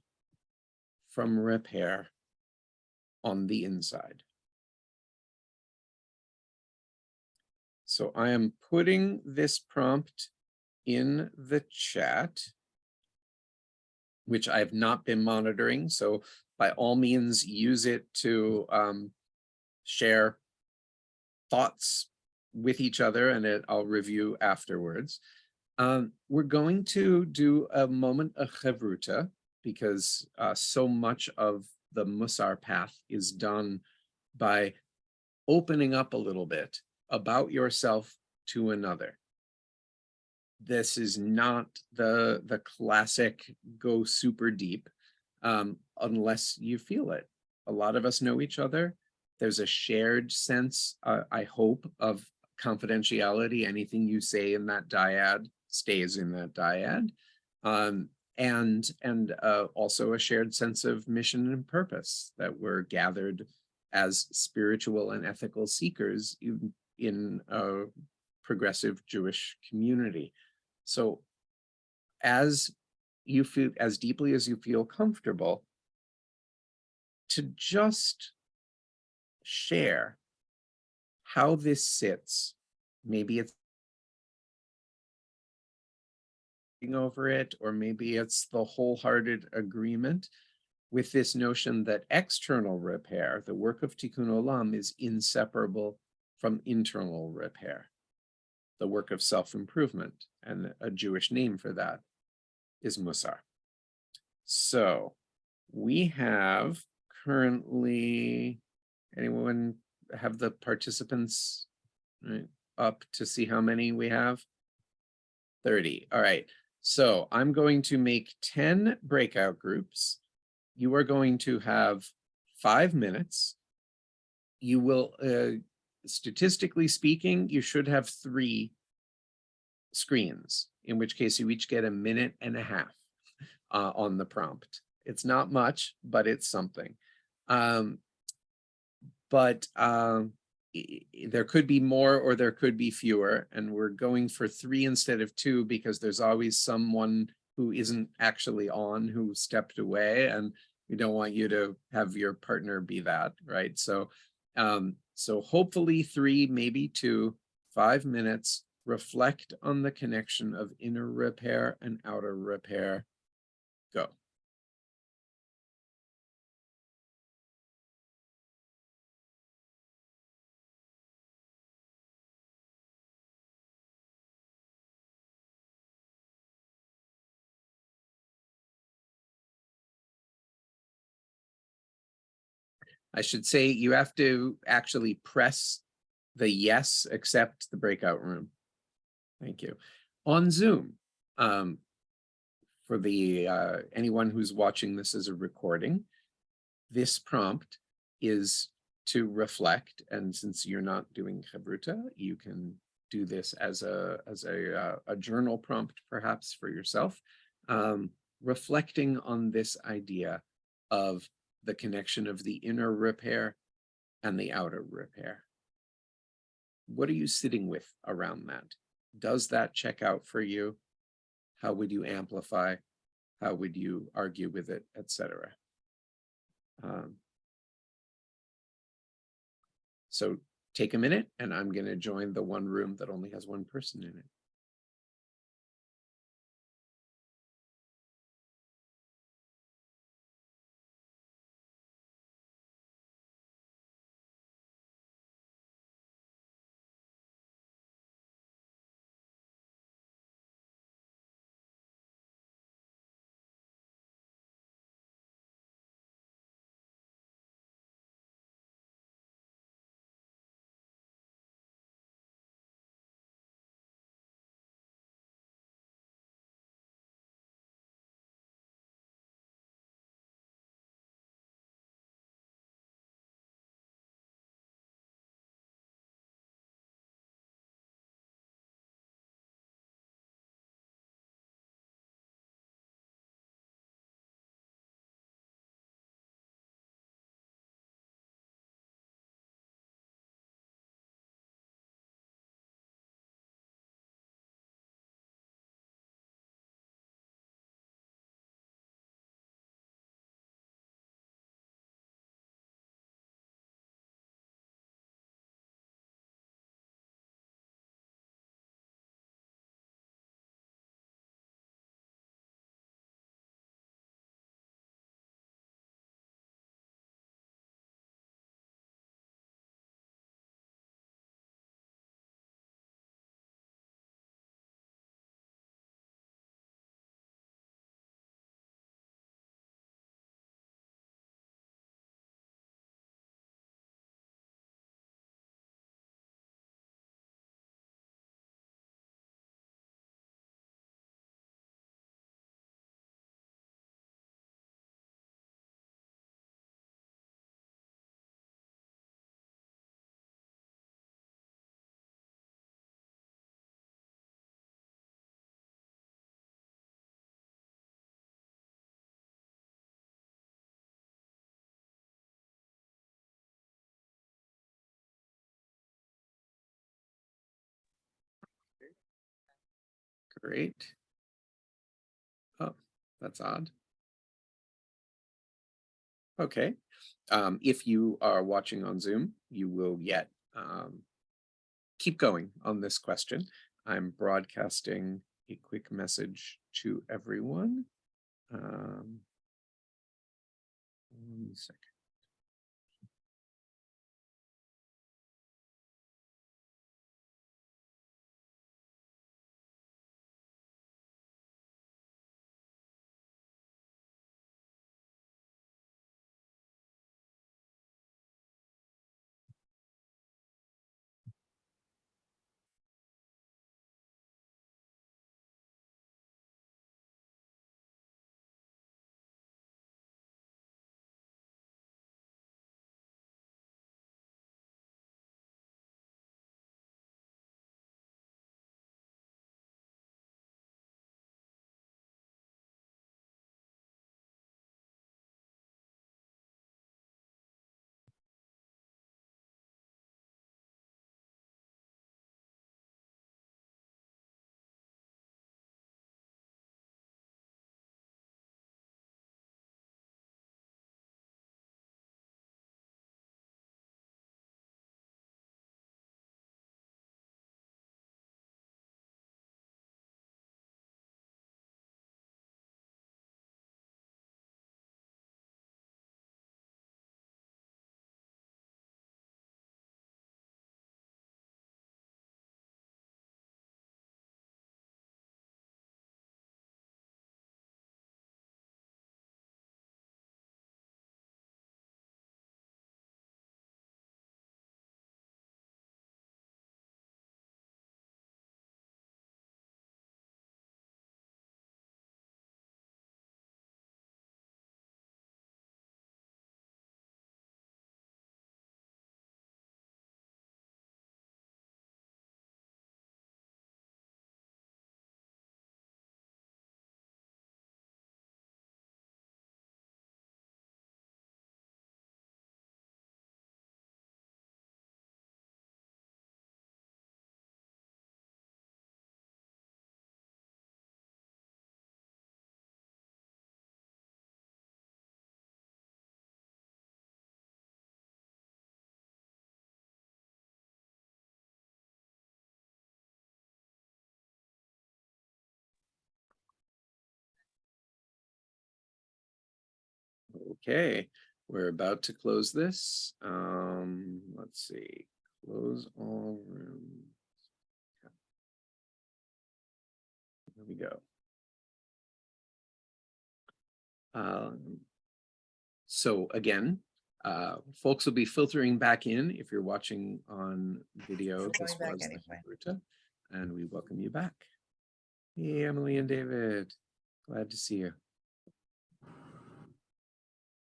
from repair on the inside. So I am putting this prompt in the chat, which I have not been monitoring. So by all means, use it to share thoughts with each other, and I'll review afterwards. We're going to do a moment of Chevruta, because so much of the Musar path is done by opening up a little bit about yourself to another. This is not the classic go super deep unless you feel it. A lot of us know each other. There's a shared sense, I hope, of confidentiality. Anything you say in that dyad stays in that dyad. And also a shared sense of mission and purpose, that we're gathered as spiritual and ethical seekers in a progressive Jewish community. So as you feel, as deeply as you feel comfortable, to just share how this sits. Maybe it's over it, or maybe it's the wholehearted agreement with this notion that external repair, the work of Tikkun Olam, is inseparable from internal repair, the work of self-improvement, and a Jewish name for that is Musar. So we have currently, anyone have the participants up to see how many we have? 30. All right. So I'm going to make 10 breakout groups. You are going to have 5 minutes. You will, statistically speaking, you should have 3 screens, in which case you each get a minute and a half on the prompt. It's not much, but it's something. There could be more or there could be fewer, and we're going for 3 instead of 2 because there's always someone who isn't actually on, who stepped away, and we don't want you to have your partner be that, right? So hopefully 3, maybe 2, 5 minutes, reflect on the connection of inner repair and outer repair. Go. I should say you have to actually press the yes, accept the breakout room. Thank you. On Zoom, for the anyone who's watching this as a recording, this prompt is to reflect, and since you're not doing Chavruta, you can do this as a journal prompt, perhaps for yourself, reflecting on this idea of the connection of the inner repair and the outer repair. What are you sitting with around that? Does that check out for you? How would you amplify? How would you argue with it, etc.? So take a minute, and I'm going to join the one room that only has one person in it. Great. Oh, that's odd. Okay. If you are watching on Zoom, you will yet keep going on this question. I'm broadcasting a quick message to everyone. 1 second. Okay, we're about to close this. Let's see, close all rooms. Here we go. So again, folks will be filtering back in if you're watching on video. This Going back was the anyway. Hebruta, and we welcome you back. Hey, Emily and David, glad to see you.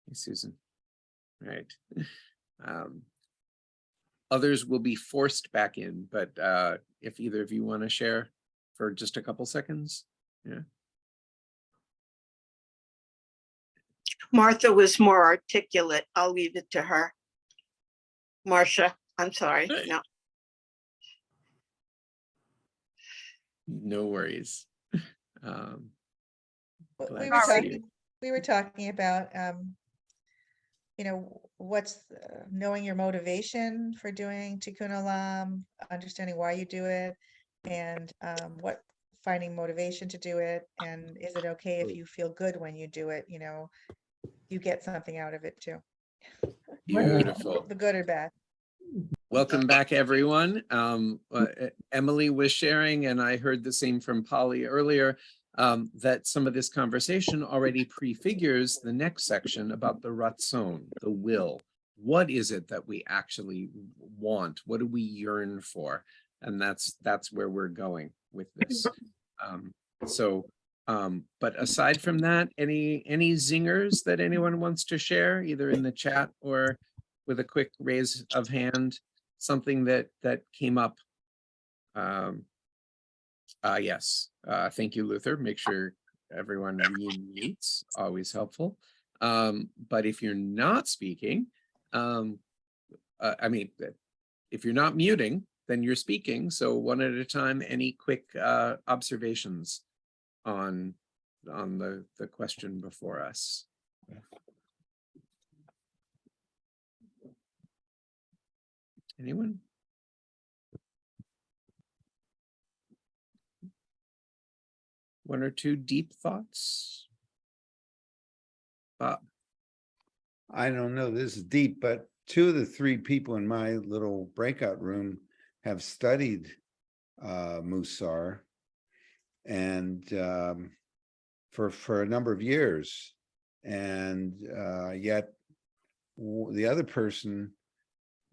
Hey, Susan. All right. Others will be forced back in, but if either of you want to share for just a couple seconds, yeah. Martha was more articulate. I'll leave it to her. Marcia, I'm sorry. Hey. No. No worries. We Glad were to see you. talking about, what's knowing your motivation for doing Tikkun Olam, understanding why you do it, and what finding motivation to do it, and is it okay if you feel good when you do it? You get something out of it too. Beautiful. The good or bad. Welcome back, everyone. Emily was sharing, and I heard the same from Polly earlier, that some of this conversation already prefigures the next section about the ratzon, the will. What is it that we actually want? What do we yearn for? And that's where we're going with this. But aside from that, any zingers that anyone wants to share, either in the chat or with a quick raise of hand, something that came up? Yes, thank you, Luther. Make sure everyone re-mutes, always helpful. But if you're not speaking, if you're not muting, then you're speaking. So one at a time, any quick observations on the question before us? Anyone? One or two deep thoughts? Bob. I don't know, this is deep, but two of the three people in my little breakout room have studied Musar and for a number of years. And yet the other person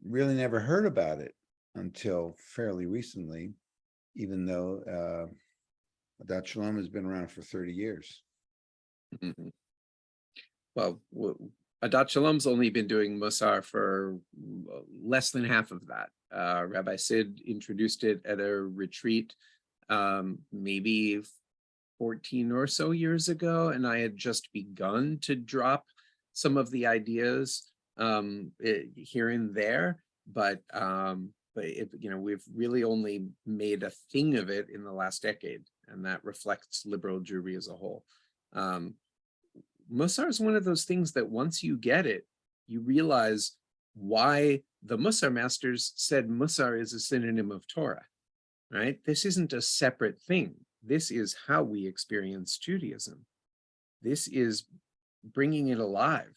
really never heard about it until fairly recently, even though Adat Shalom has been around for 30 years. Mm-hmm. Well, Adat Shalom's only been doing Musar for less than half of that. Rabbi Sid introduced it at a retreat maybe 14 or so years ago, and I had just begun to drop some of the ideas here and there, but we've really only made a thing of it in the last decade, and that reflects liberal Jewry as a whole. Musar is one of those things that once you get it, you realize why the Musar masters said Musar is a synonym of Torah, right? This isn't a separate thing. This is how we experience Judaism. This is bringing it alive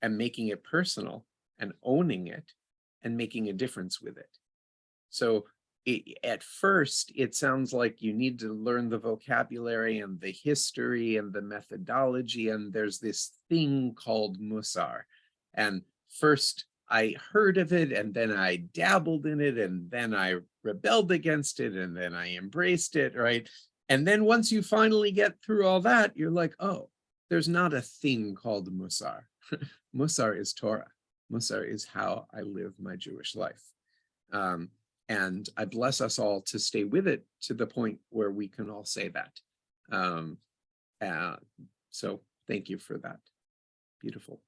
and making it personal and owning it and making a difference with it. So at first, it sounds like you need to learn the vocabulary and the history and the methodology, and there's this thing called Musar. And first I heard of it, and then I dabbled in it, and then I rebelled against it, and then I embraced it, right? And then once you finally get through all that, you're like, oh, there's not a thing called Musar. Musar is Torah. Musar is how I live my Jewish life. And I bless us all to stay with it to the point where we can all say that. So thank you for that. Beautiful.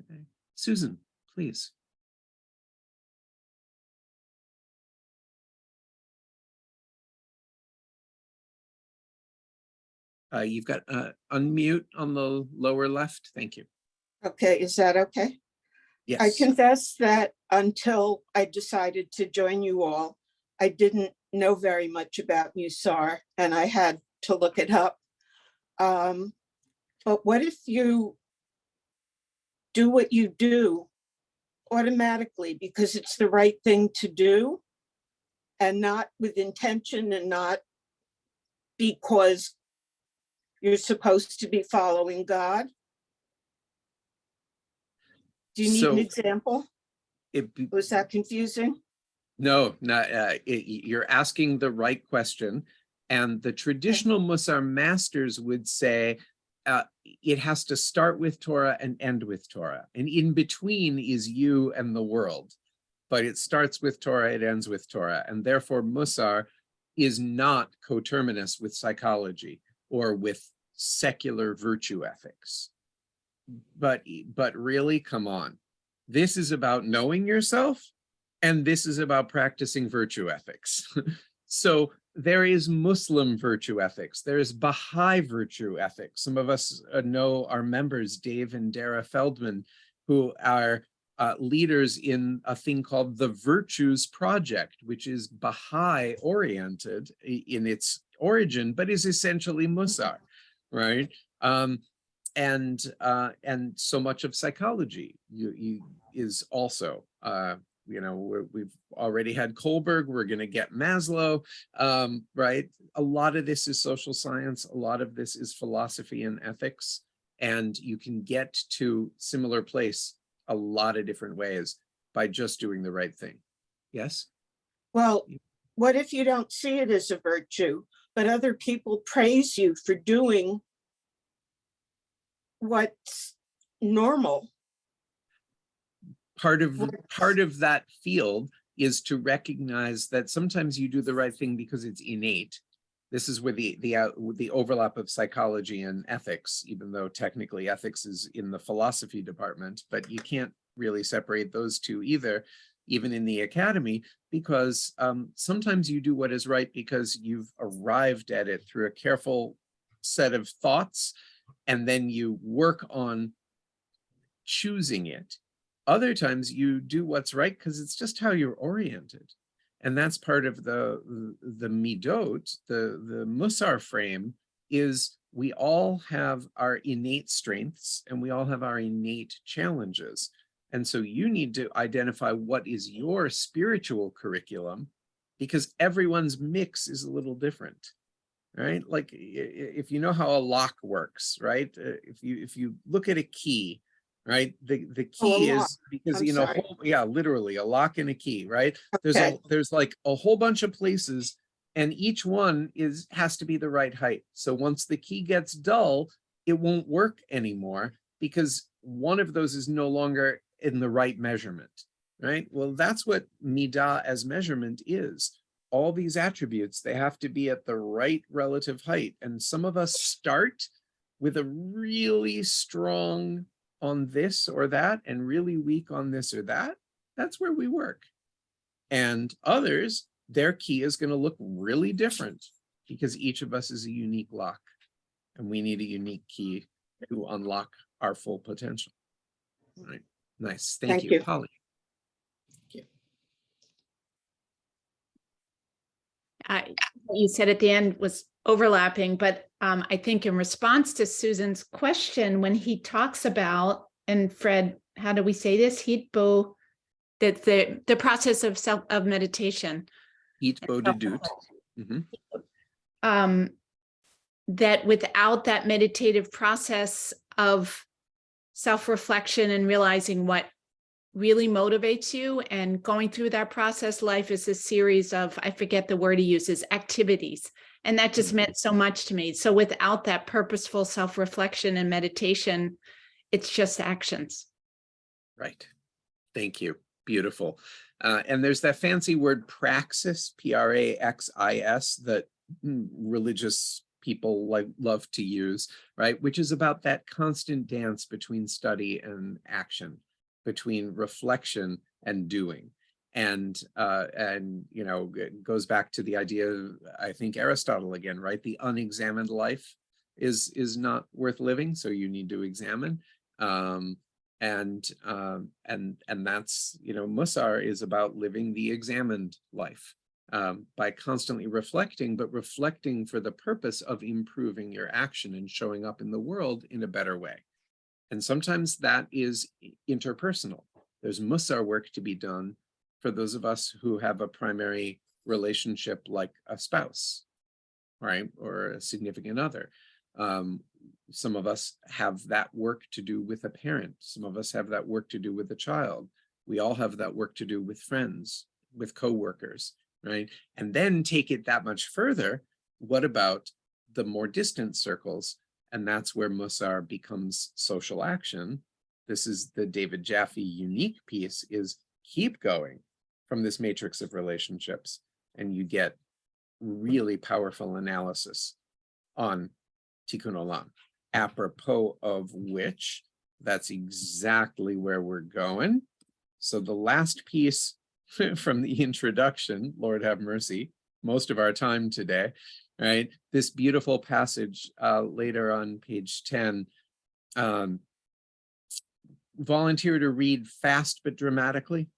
Okay. Susan, please. You've got unmute on the lower left. Thank you. Okay, is that okay? Yes. I confess that until I decided to join you all, I didn't know very much about Musar, and I had to look it up. But what if you do what you do automatically because it's the right thing to do and not with intention and not because you're supposed to be following God? Do you need an So example? Was that confusing? No, not, you're asking the right question. And the traditional Musar masters would say it has to start with Torah and end with Torah. And in between is you and the world. But it starts with Torah, it ends with Torah. And therefore Musar is not coterminous with psychology or with secular virtue ethics. But really, come on. This is about knowing yourself, and this is about practicing virtue ethics. So there is Muslim virtue ethics. There's Baha'i virtue ethics. Some of us know our members, Dave and Dara Feldman, who are leaders in a thing called the Virtues Project, which is Baha'i oriented in its origin, but is essentially Musar, right? And so much of psychology is also, we've already had Kohlberg, we're going to get Maslow, right? A lot of this is social science, a lot of this is philosophy and ethics, and you can get to similar place a lot of different ways by just doing the right thing. Yes? Well, what if you don't see it as a virtue, but other people praise you for doing what's normal? Part of that field is to recognize that sometimes you do the right thing because it's innate. This is where the overlap of psychology and ethics, even though technically ethics is in the philosophy department, but you can't really separate those two either, even in the academy, because sometimes you do what is right because you've arrived at it through a careful set of thoughts, and then you work on choosing it. Other times you do what's right because it's just how you're oriented. And that's part of the midot, the Musar frame, is we all have our innate strengths and we all have our innate challenges. And so you need to identify what is your spiritual curriculum, because everyone's mix is a little different, right? Like if you know how a lock works, right? If you look at a key, right? The key is because, literally a lock and a key, right? Okay. There's like a whole bunch of places, and each one has to be the right height. So once the key gets dull, it won't work anymore because one of those is no longer in the right measurement, right? Well, that's what midah as measurement is. All these attributes, they have to be at the right relative height. And some of us start with a really strong on this or that and really weak on this or that. That's where we work. And others, their key is going to look really different because each of us is a unique lock and we need a unique key to unlock our full potential. All right. Nice. Thank you. Polly. What you said at the end was overlapping, but I think in response to Susan's question, when he talks about, and Fred, how do we say this? Hitbo, that the process of meditation. Hitbo dedut. That without that meditative process of self-reflection and realizing what really motivates you and going through that process, life is a series of, I forget the word he uses, activities. And that just meant so much to me. So without that purposeful self-reflection and meditation, it's just actions. Right. Thank you. Beautiful. And there's that fancy word praxis, Praxis, that religious people love to use, right? Which is about that constant dance between study and action, between reflection and doing. And it goes back to the idea of, I think, Aristotle again, right? The unexamined life is not worth living, so you need to examine. And that's, Musar is about living the examined life by constantly reflecting, but reflecting for the purpose of improving your action and showing up in the world in a better way. And sometimes that is interpersonal. There's Musar work to be done for those of us who have a primary relationship like a spouse, right? Or a significant other. Some of us have that work to do with a parent. Some of us have that work to do with a child. We all have that work to do with friends, with coworkers, right? And then take it that much further. What about the more distant circles? And that's where Musar becomes social action. This is the David Jaffe unique piece, is keep going from this matrix of relationships, and you get really powerful analysis on Tikkun Olam. Apropos of which, that's exactly where we're going. So the last piece from the introduction, Lord have mercy, most of our time today, right? This beautiful passage later on page 10, volunteer to read fast but dramatically.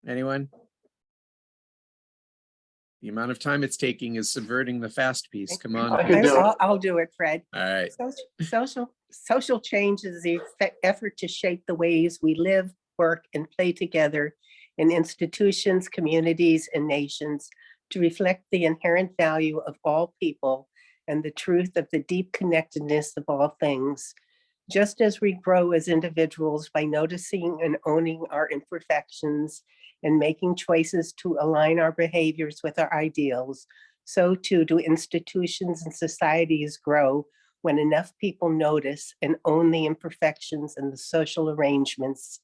Anyone? The amount of time it's taking is subverting the fast piece. Come on. I can do it. I'll do it, Fred. All right. Social change is the effort to shape the ways we live, work, and play together in institutions, communities, and nations to reflect the inherent value of all people and the truth of the deep connectedness of all things. Just as we grow as individuals by noticing and owning our imperfections and making choices to align our behaviors with our ideals, so too do institutions and societies grow when enough people notice and own the imperfections in the social arrangements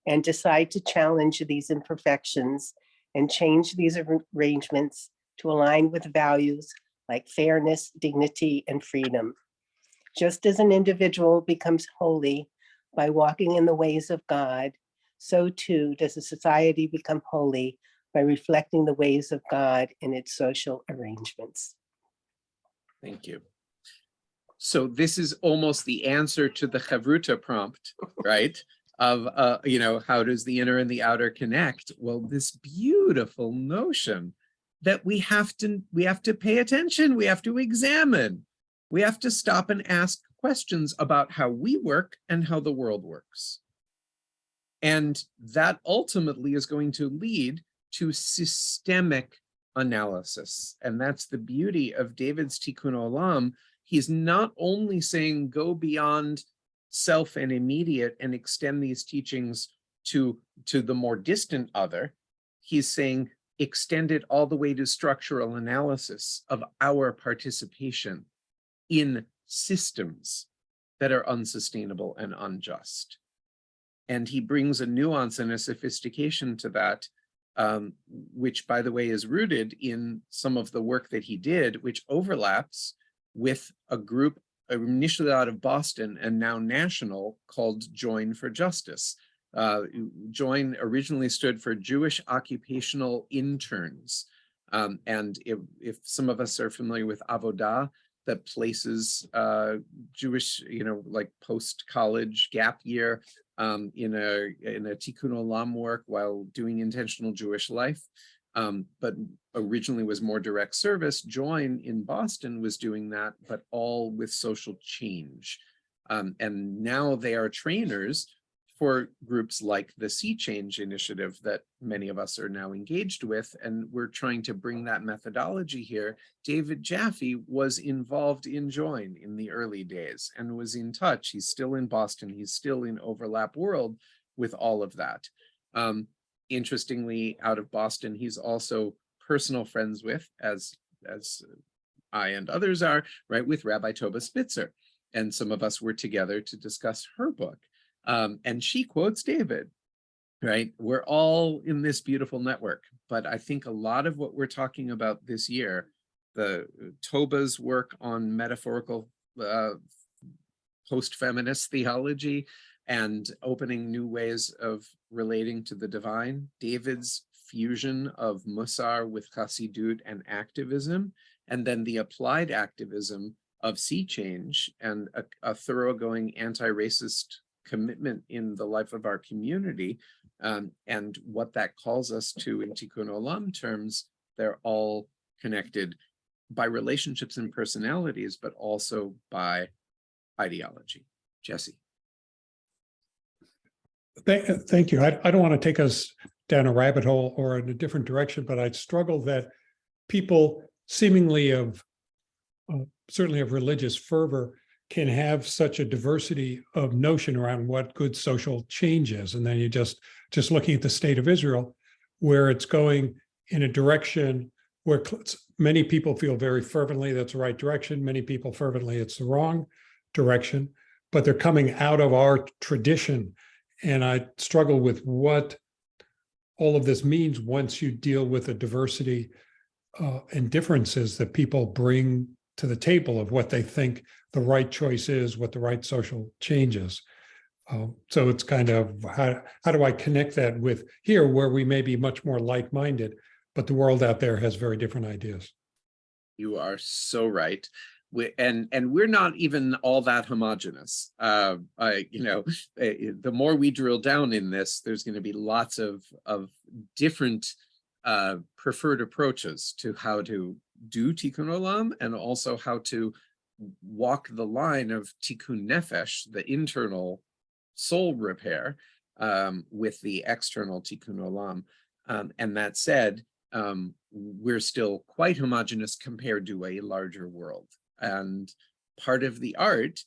and decide to challenge these imperfections and change these arrangements to align with values like fairness, dignity, and freedom. Just as an individual becomes holy by walking in the ways of God, so too does a society become holy by reflecting the ways of God in its social arrangements. Thank you. So this is almost the answer to the Chavruta prompt, right? Of, how does the inner and the outer connect? Well, this beautiful notion that we have to pay attention, we have to examine, we have to stop and ask questions about how we work and how the world works. And that ultimately is going to lead to systemic analysis. And that's the beauty of David's Tikkun Olam. He's not only saying go beyond self and immediate and extend these teachings to the more distant other. He's saying extend it all the way to structural analysis of our participation in systems that are unsustainable and unjust. And he brings a nuance and a sophistication to that, which, by the way, is rooted in some of the work that he did, which overlaps with a group initially out of Boston and now national called Join for Justice. Join originally stood for Jewish Occupational Interns. And if some of us are familiar with Avodah, that places Jewish, like post-college gap year in a Tikkun Olam work while doing intentional Jewish life, but originally was more direct service. Join in Boston was doing that, but all with social change. And now they are trainers for groups like the Sea Change initiative that many of us are now engaged with, and we're trying to bring that methodology here. David Jaffe was involved in Join in the early days and was in touch. He's still in Boston. He's still in Overlap World with all of that. Interestingly, out of Boston, he's also personal friends with, as I and others are, right, with Rabbi Toba Spitzer. And some of us were together to discuss her book. And she quotes David, right? We're all in this beautiful network, but I think a lot of what we're talking about this year, the Toba's work on metaphorical post-feminist theology and opening new ways of relating to the divine, David's fusion of Musar with Chassidut and activism, and then the applied activism of Sea Change and a thoroughgoing anti-racist commitment in the life of our community, and what that calls us to in Tikkun Olam terms, they're all connected. by relationships and personalities, but also by ideology. Jesse. Thank you. I don't want to take us down a rabbit hole or in a different direction, but I struggle that people seemingly certainly of religious fervor can have such a diversity of notion around what good social change is. And then you just looking at the state of Israel, where it's going in a direction where many people feel very fervently that's the right direction. Many people fervently it's the wrong direction, but they're coming out of our tradition. And I struggle with what all of this means once you deal with the diversity and differences that people bring to the table of what they think the right choice is, what the right social change is. So it's kind of how do I connect that with here where we may be much more like-minded, but the world out there has very different ideas. You are so right. And we're not even all that homogenous. The more we drill down in this, there's going to be lots of different preferred approaches to how to do tikkun olam, and also how to walk the line of tikkun nefesh, the internal soul repair, with the external tikkun olam. And that said, we're still quite homogenous compared to a larger world. And part of the art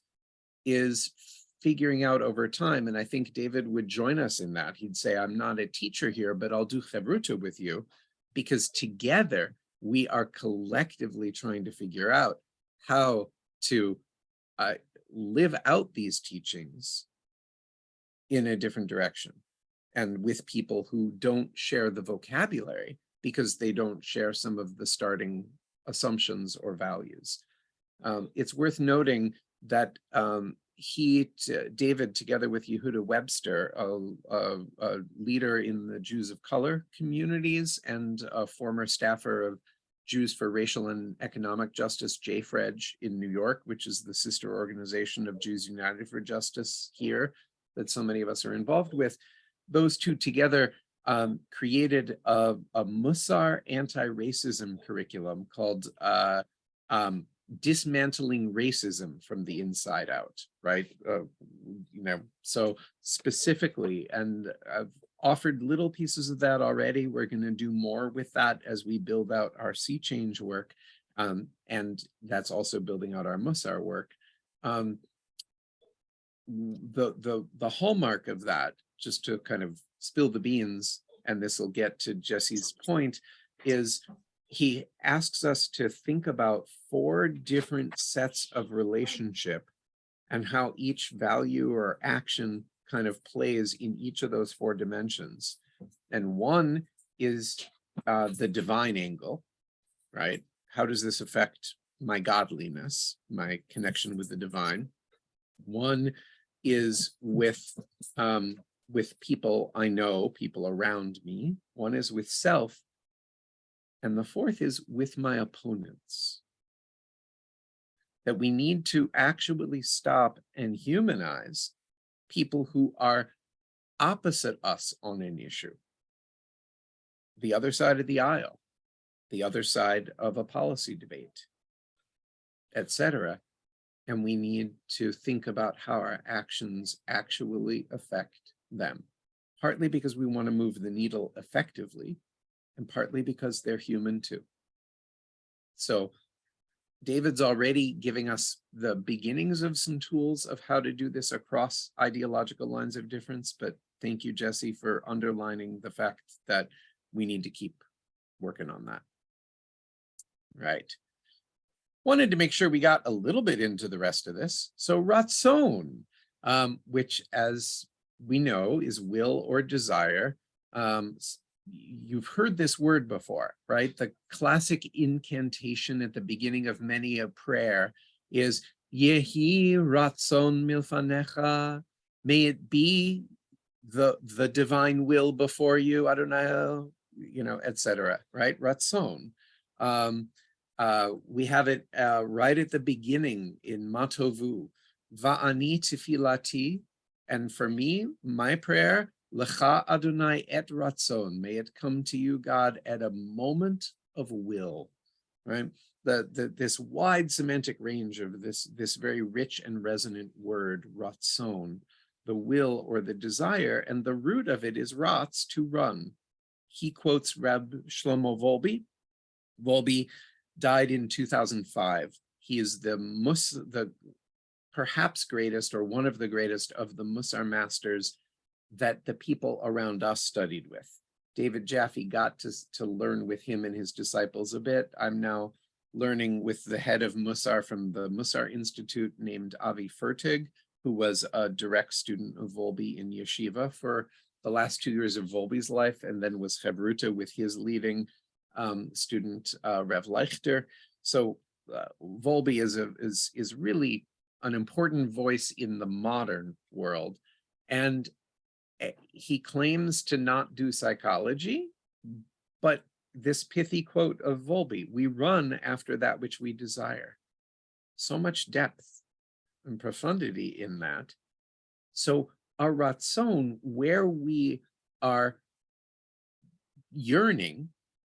is figuring out over time, and I think David would join us in that. He'd say, I'm not a teacher here, but I'll do chevruta with you, because together we are collectively trying to figure out how to live out these teachings in a different direction, and with people who don't share the vocabulary because they don't share some of the starting assumptions or values. It's worth noting that David, together with Yehuda Webster, a leader in the Jews of color communities and a former staffer of Jews for Racial and Economic Justice, Jaffe in New York, which is the sister organization of Jews United for Justice here that so many of us are involved with. Those two together created a Musar anti-racism curriculum called Dismantling Racism from the Inside Out, right? So specifically, and I've offered little pieces of that already. We're going to do more with that as we build out our sea change work, and that's also building out our Musar work. The hallmark of that, just to kind of spill the beans, and this will get to Jesse's point, is he asks us to think about 4 different sets of relationship and how each value or action kind of plays in each of those 4 dimensions. And one is the divine angle, right? How does this affect my godliness, my connection with the divine? One is with people I know, people around me. One is with self. And the 4th is with my opponents. That we need to actually stop and humanize people who are opposite us on an issue. The other side of the aisle, the other side of a policy debate, etc. And we need to think about how our actions actually affect them. Partly because we want to move the needle effectively, and partly because they're human too. So David's already giving us the beginnings of some tools of how to do this across ideological lines of difference, but thank you, Jesse, for underlining the fact that we need to keep working on that. Right. Wanted to make sure we got a little bit into the rest of this. So ratzon, which as we know is will or desire. You've heard this word before, right? The classic incantation at the beginning of many a prayer is Yehi ratzon milfanecha. May it be the divine will before you, Adonai, etc. Right? Ratzon. We have it right at the beginning in Matovu. Va'ani tefilati. And for me, my prayer, Lecha Adonai et ratzon, may it come to you, God, at a moment of will, right? this wide semantic range of this very rich and resonant word, ratzon, the will or the desire, and the root of it is ratz, to run. He quotes Reb Shlomo Volbe. Volbe died in 2005. He is the perhaps greatest or one of the greatest of the Musar masters that the people around us studied with. David Jaffe got to learn with him and his disciples a bit. I'm now learning with the head of Musar from the Musar Institute named Avi Fertig, who was a direct student of Volbe in yeshiva for the last 2 years of Volbe's life, and then was Chavruta with his leading student, Rev Leichter. So Volbe is really an important voice in the modern world. And he claims to not do psychology, but this pithy quote of Volbe, we run after that which we desire. So much depth and profundity in that. So our ratzon, where we are yearning,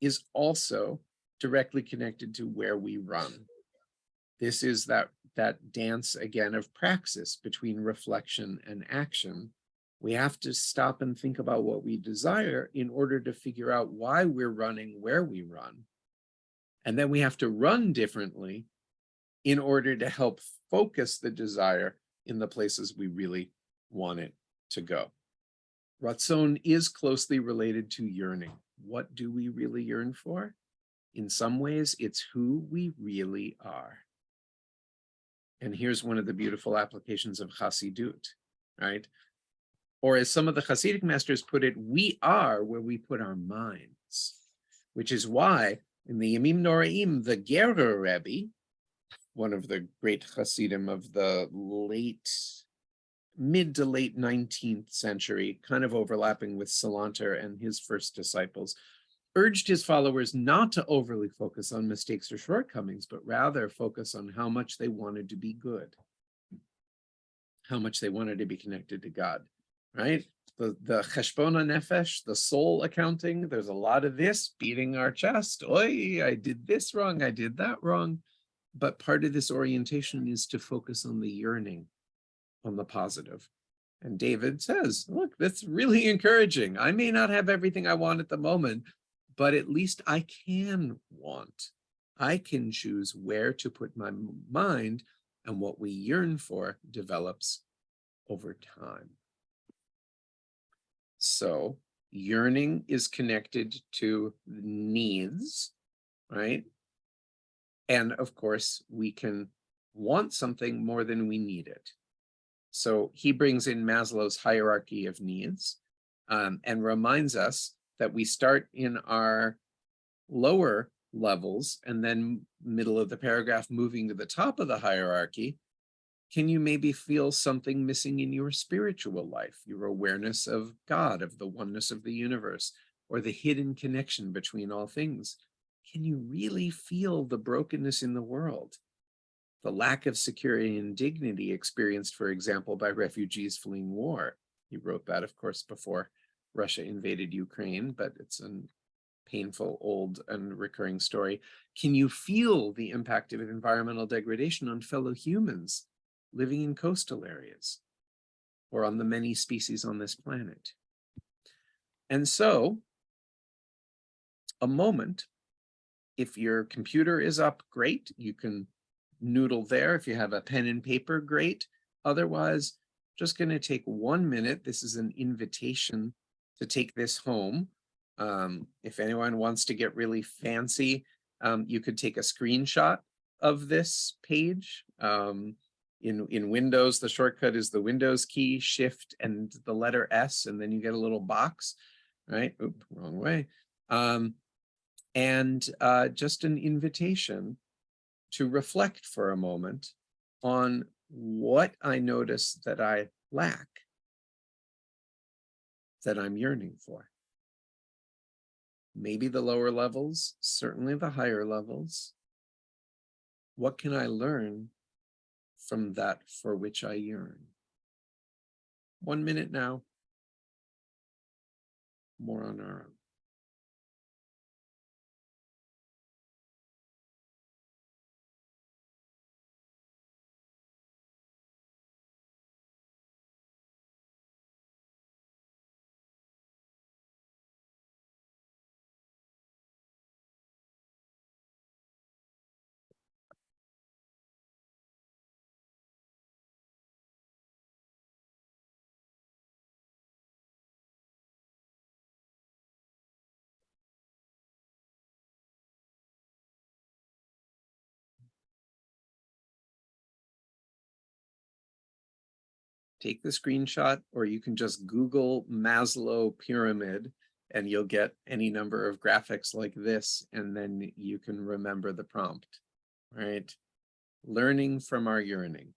is also directly connected to where we run. This is that dance again of praxis between reflection and action. We have to stop and think about what we desire in order to figure out why we're running where we run. And then we have to run differently in order to help focus the desire in the places we really want it to go. Ratzon is closely related to yearning. What do we really yearn for? In some ways, it's who we really are. And here's one of the beautiful applications of Chassidut, right? Or as some of the Hasidic masters put it, we are where we put our minds, which is why in the Yamim Noraim, the Gerer Rebbe, one of the great Hasidim of the mid to late 19th century, kind of overlapping with Salanter and his first disciples, urged his followers not to overly focus on mistakes or shortcomings, but rather focus on how much they wanted to be good, how much they wanted to be connected to God, right? The cheshbona nefesh, the soul accounting, there's a lot of this, beating our chest. Oi, I did this wrong, I did that wrong. But part of this orientation is to focus on the yearning, on the positive. And David says, look, that's really encouraging. I may not have everything I want at the moment, but at least I can want. I can choose where to put my mind, and what we yearn for develops over time. So yearning is connected to needs, right? And of course, we can want something more than we need it. So he brings in Maslow's hierarchy of needs and reminds us that we start in our lower levels and then middle of the paragraph moving to the top of the hierarchy. Can you maybe feel something missing in your spiritual life, your awareness of God, of the oneness of the universe, or the hidden connection between all things? Can you really feel the brokenness in the world? The lack of security and dignity experienced, for example, by refugees fleeing war. He wrote that, of course, before Russia invaded Ukraine, but it's a painful, old, and recurring story. Can you feel the impact of environmental degradation on fellow humans living in coastal areas or on the many species on this planet? And so, a moment, if your computer is up, great, you can noodle there. If you have a pen and paper, great. Otherwise, just going to take 1 minute. This is an invitation to take this home. If anyone wants to get really fancy, you could take a screenshot of this page. In Windows, the shortcut is the Windows key, Shift, and the letter S, and then you get a little box, right? Oop, wrong way. Just an invitation to reflect for a moment on what I notice that I lack, that I'm yearning for. Maybe the lower levels, certainly the higher levels. What can I learn from that for which I yearn? 1 minute now, more on our own. take the screenshot, or you can just Google Maslow pyramid and you'll get any number of graphics like this, and then you can remember the prompt, right? Learning from our yearning.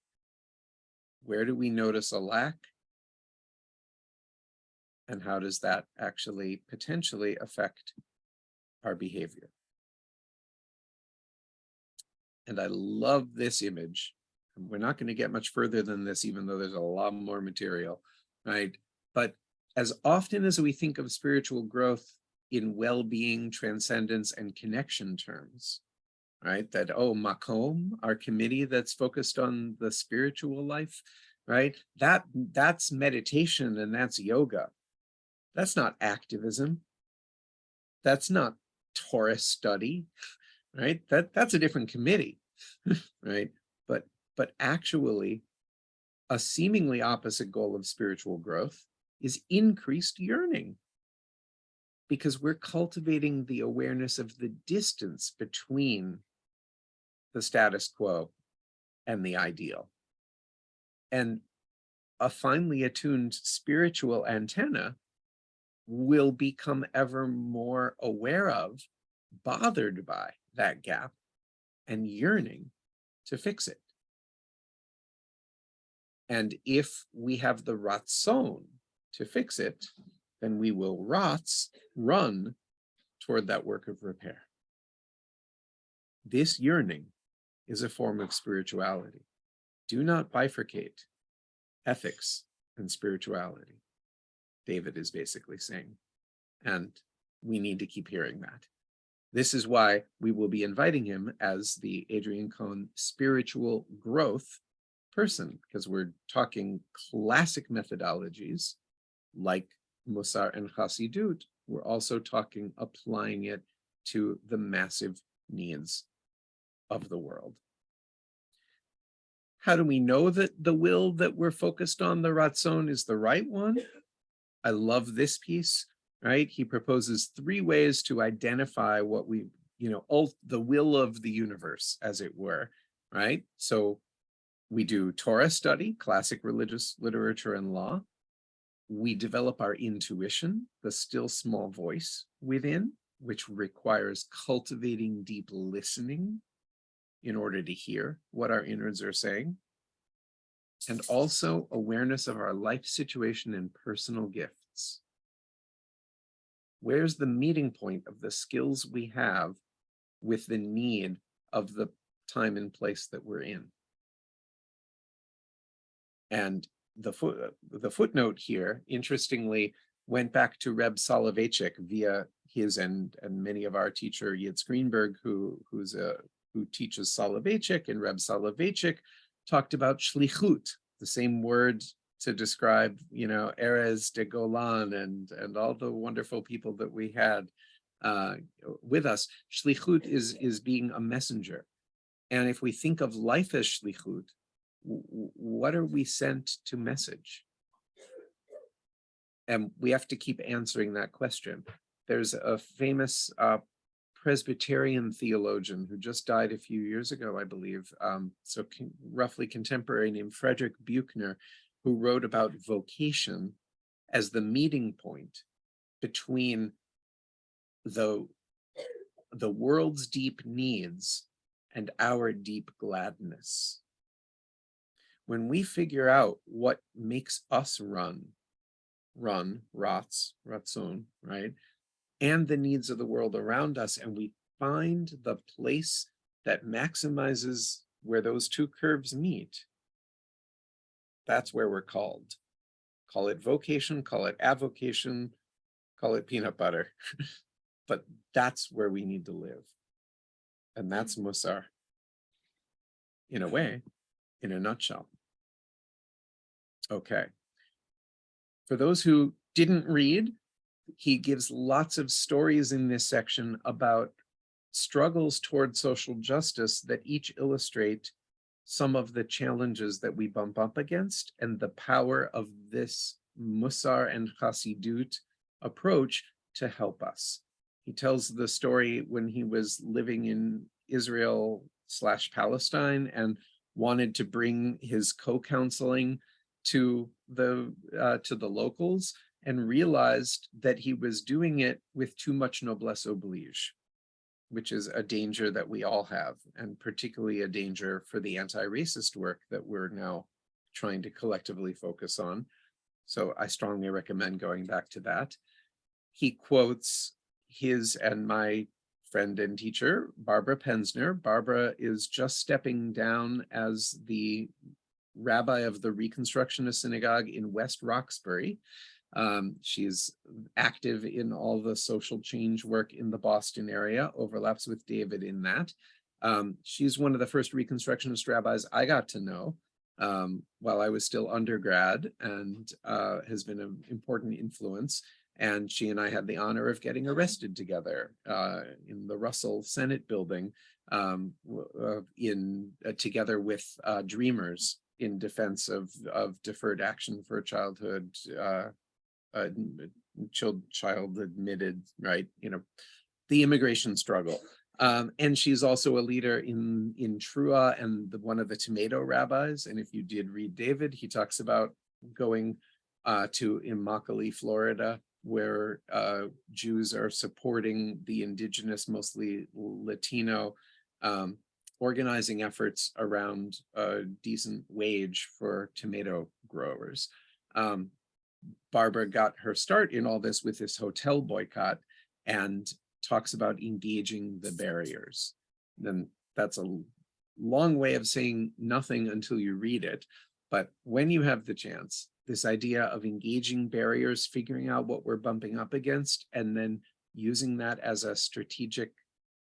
Where do we notice a lack? And how does that actually potentially affect our behavior? And I love this image. We're not going to get much further than this, even though there's a lot more material, right? But as often as we think of spiritual growth in well-being, transcendence, and connection terms, right? That, oh, Makom, our committee that's focused on the spiritual life, right? That's meditation and that's yoga. That's not activism. That's not Torah study, right? That's a different committee, right? But actually, a seemingly opposite goal of spiritual growth is increased yearning, because we're cultivating the awareness of the distance between the status quo and the ideal. And a finely attuned spiritual antenna will become ever more aware of, bothered by that gap, and yearning to fix it. And if we have the ratzon to fix it, then we will run toward that work of repair. This yearning is a form of spirituality. Do not bifurcate ethics and spirituality, David is basically saying. And we need to keep hearing that. This is why we will be inviting him as the Adrian Cohn spiritual growth person, because we're talking classic methodologies like Musar and Chassidut. We're also talking applying it to the massive needs of the world. How do we know that the will that we're focused on, the Ratzon, is the right one? I love this piece, right? He proposes 3 ways to identify what we, the will of the universe, as it were, right? So we do Torah study, classic religious literature and law. We develop our intuition, the still small voice within, which requires cultivating deep listening in order to hear what our innards are saying. And also awareness of our life situation and personal gifts. Where's the meeting point of the skills we have with the need of the time and place that we're in? And the footnote here, interestingly, went back to Reb Soloveitchik via his and many of our teacher Yitz Greenberg, who teaches Soloveitchik, and Reb Soloveitchik talked about shlichut, the same word to describe, Erez de Golan and all the wonderful people that we had with us. Shlichut is being a messenger. And if we think of life as shlichut, what are we sent to message? And we have to keep answering that question. There's a famous Presbyterian theologian who just died a few years ago, I believe, roughly contemporary, named Frederick Buechner, who wrote about vocation as the meeting point between the world's deep needs and our deep gladness. When we figure out what makes us run, ratzon, right? And the needs of the world around us, and we find the place that maximizes where those 2 curves meet, that's where we're called. Call it vocation, call it avocation, call it peanut butter. But that's where we need to live. And that's Musar, in a way, in a nutshell. Okay. For those who didn't read, he gives lots of stories in this section about struggles toward social justice that each illustrate some of the challenges that we bump up against and the power of this Musar and Chassidut approach to help us. He tells the story when he was living in Israel/Palestine and wanted to bring his co-counseling to the locals and realized that he was doing it with too much noblesse oblige, which is a danger that we all have, and particularly a danger for the anti-racist work that we're now trying to collectively focus on. So I strongly recommend going back to that. He quotes his and my friend and teacher, Barbara Penzner. Barbara is just stepping down as the rabbi of the Reconstructionist Synagogue in West Roxbury. She's active in all the social change work in the Boston area, overlaps with David in that. She's one of the first Reconstructionist rabbis I got to know while I was still undergrad, and has been an important influence. And she and I had the honor of getting arrested together in the Russell Senate building together with Dreamers in defense of deferred action for childhood, child admitted, right? You know, the immigration struggle. And she's also a leader in Trua and one of the tomato rabbis. And if you did read David, he talks about going to Immokalee, Florida, where Jews are supporting the indigenous, mostly Latino, organizing efforts around a decent wage for tomato growers. Barbara got her start in all this with this hotel boycott and talks about engaging the barriers. Then that's a long way of saying nothing until you read it. But when you have the chance, this idea of engaging barriers, figuring out what we're bumping up against, and then using that as a strategic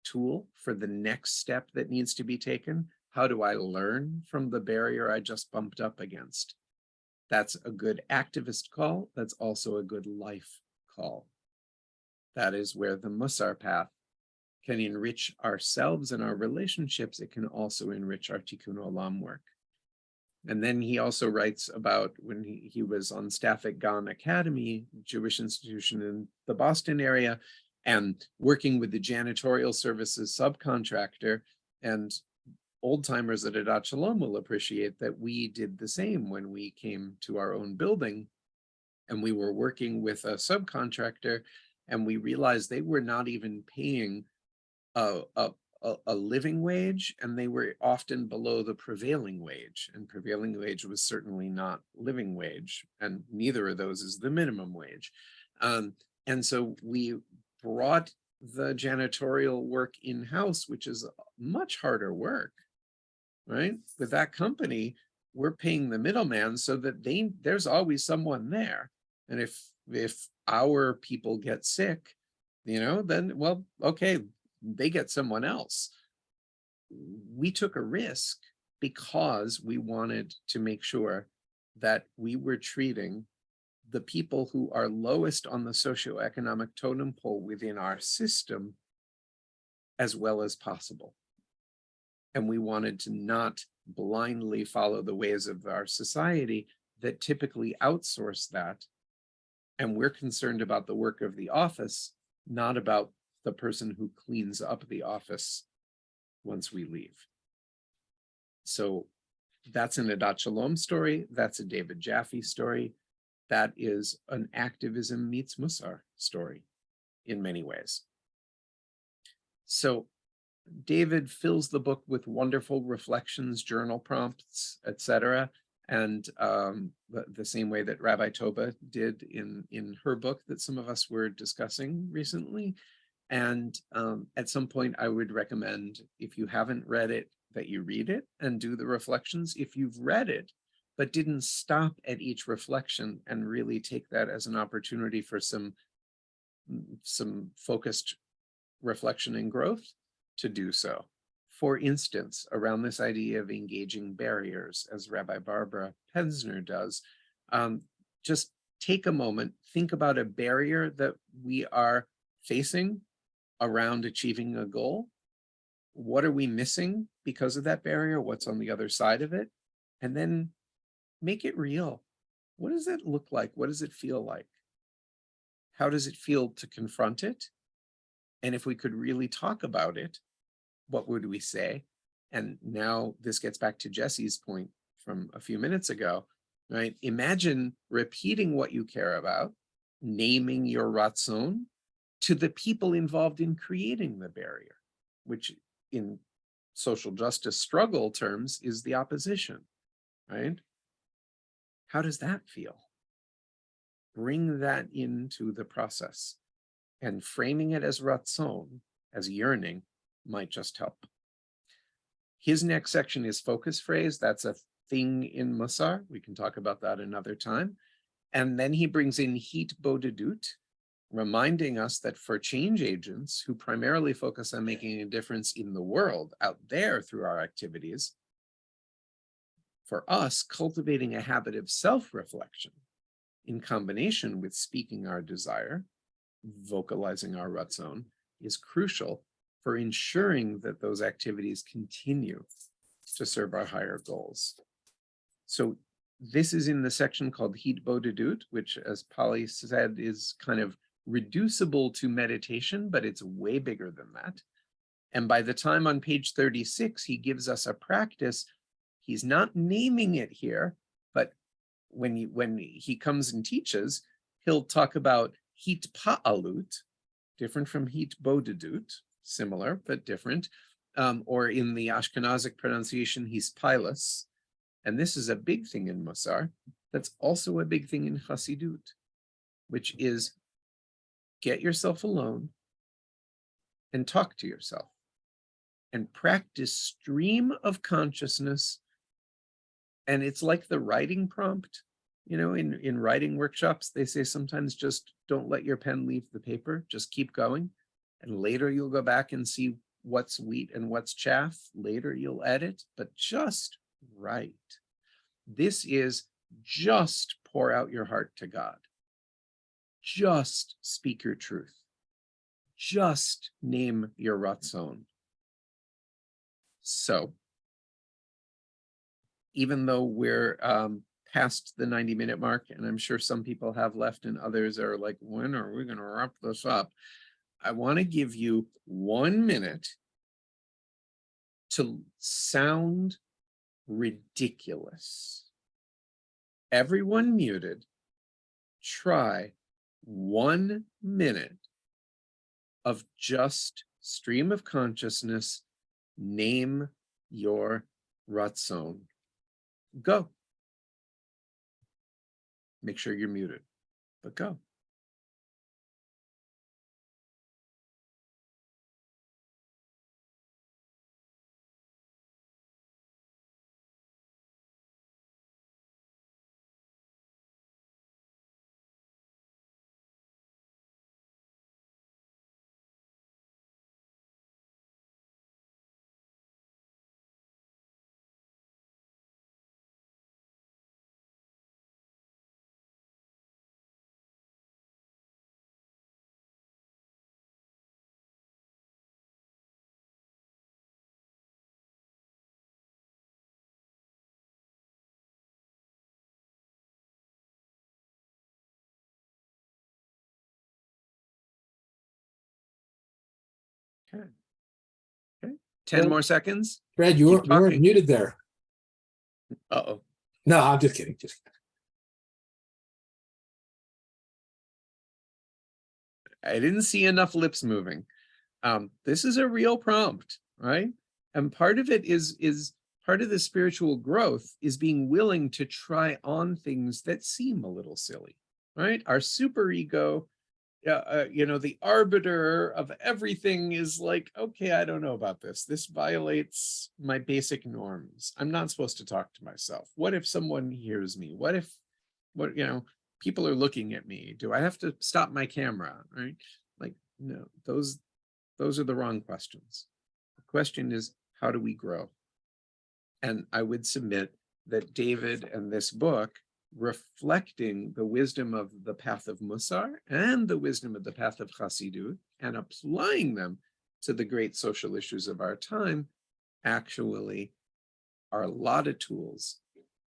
tool for the next step that needs to be taken. How do I learn from the barrier I just bumped up against? That's a good activist call. That's also a good life call. That is where the Mussar path can enrich ourselves and our relationships. It can also enrich our Tikkun Olam work. And then he also writes about when he was on staff at Gan Academy, Jewish institution in the Boston area, and working with the janitorial services subcontractor. And old timers at Adat Shalom will appreciate that we did the same when we came to our own building. And we were working with a subcontractor, and we realized they were not even paying a living wage, and they were often below the prevailing wage, and prevailing wage was certainly not living wage, and neither of those is the minimum wage. And so we brought the janitorial work in-house, which is much harder work, right? With that company, we're paying the middleman so that there's always someone there. And if our people get sick, then, well, okay, they get someone else. We took a risk because we wanted to make sure that we were treating the people who are lowest on the socioeconomic totem pole within our system as well as possible. And we wanted to not blindly follow the ways of our society that typically outsource that. And we're concerned about the work of the office, not about the person who cleans up the office once we leave. So that's an Adat Shalom story. That's a David Jaffe story. That is an activism meets Mussar story in many ways. So David fills the book with wonderful reflections, journal prompts, etc. And the same way that Rabbi Toba did in her book that some of us were discussing recently. And at some point, I would recommend, if you haven't read it, that you read it and do the reflections. If you've read it, but didn't stop at each reflection and really take that as an opportunity for some focused reflection and growth, to do so. For instance, around this idea of engaging barriers, as Rabbi Barbara Penzner does, just take a moment, think about a barrier that we are facing around achieving a goal. What are we missing because of that barrier? What's on the other side of it? And then make it real. What does it look like? What does it feel like? How does it feel to confront it? And if we could really talk about it, what would we say? And now this gets back to Jesse's point from a few minutes ago. right? Imagine repeating what you care about, naming your ratzon to the people involved in creating the barrier, which in social justice struggle terms is the opposition, right? How does that feel? Bring that into the process, and framing it as ratzon, as yearning, might just help. His next section is focus phrase. That's a thing in Musar. We can talk about that another time. And then he brings in hit bodedut, reminding us that for change agents who primarily focus on making a difference in the world out there through our activities, for us, cultivating a habit of self-reflection in combination with speaking our desire, vocalizing our ratzon, is crucial for ensuring that those activities continue to serve our higher goals. So this is in the section called hit bodedut, which, as Polly said, is kind of reducible to meditation, but it's way bigger than that. And by the time on page 36, he gives us a practice. He's not naming it here, but when he comes and teaches, he'll talk about hit pa'alut, different from hit bodedut, similar but different, or in the Ashkenazic pronunciation, he's pilus. And this is a big thing in Musar. That's also a big thing in Chassidut, which is get yourself alone and talk to yourself and practice stream of consciousness. And it's like the writing prompt, you know, in writing workshops, they say sometimes just don't let your pen leave the paper, just keep going. And later you'll go back and see what's wheat and what's chaff. Later you'll edit, but just write. This is just pour out your heart to God. Just speak your truth. Just name your ratzon. So, even though we're past the 90-minute mark, and I'm sure some people have left and others are like, when are we going to wrap this up? I want to give you 1 minute to sound ridiculous. Everyone muted. Try 1 minute of just stream of consciousness. Name your ratzon. Go. Make sure you're muted, but go. Okay. Okay. 10 Fred- more seconds. Fred, you Keep weren't talking. muted there. Uh-oh. No, I'm just kidding. Just kidding. I didn't see enough lips moving. This is a real prompt, right? And part of it is part of the spiritual growth is being willing to try on things that seem a little silly, right? Our superego, you know, the arbiter of everything is like, okay, I don't know about this. This violates my basic norms. I'm not supposed to talk to myself. What if someone hears me? What, you know, people are looking at me? Do I have to stop my camera, right? Like, no, those are the wrong questions. The question is, how do we grow? And I would submit that David and this book, reflecting the wisdom of the path of Musar and the wisdom of the path of Chassidut, and applying them to the great social issues of our time, actually are a lot of tools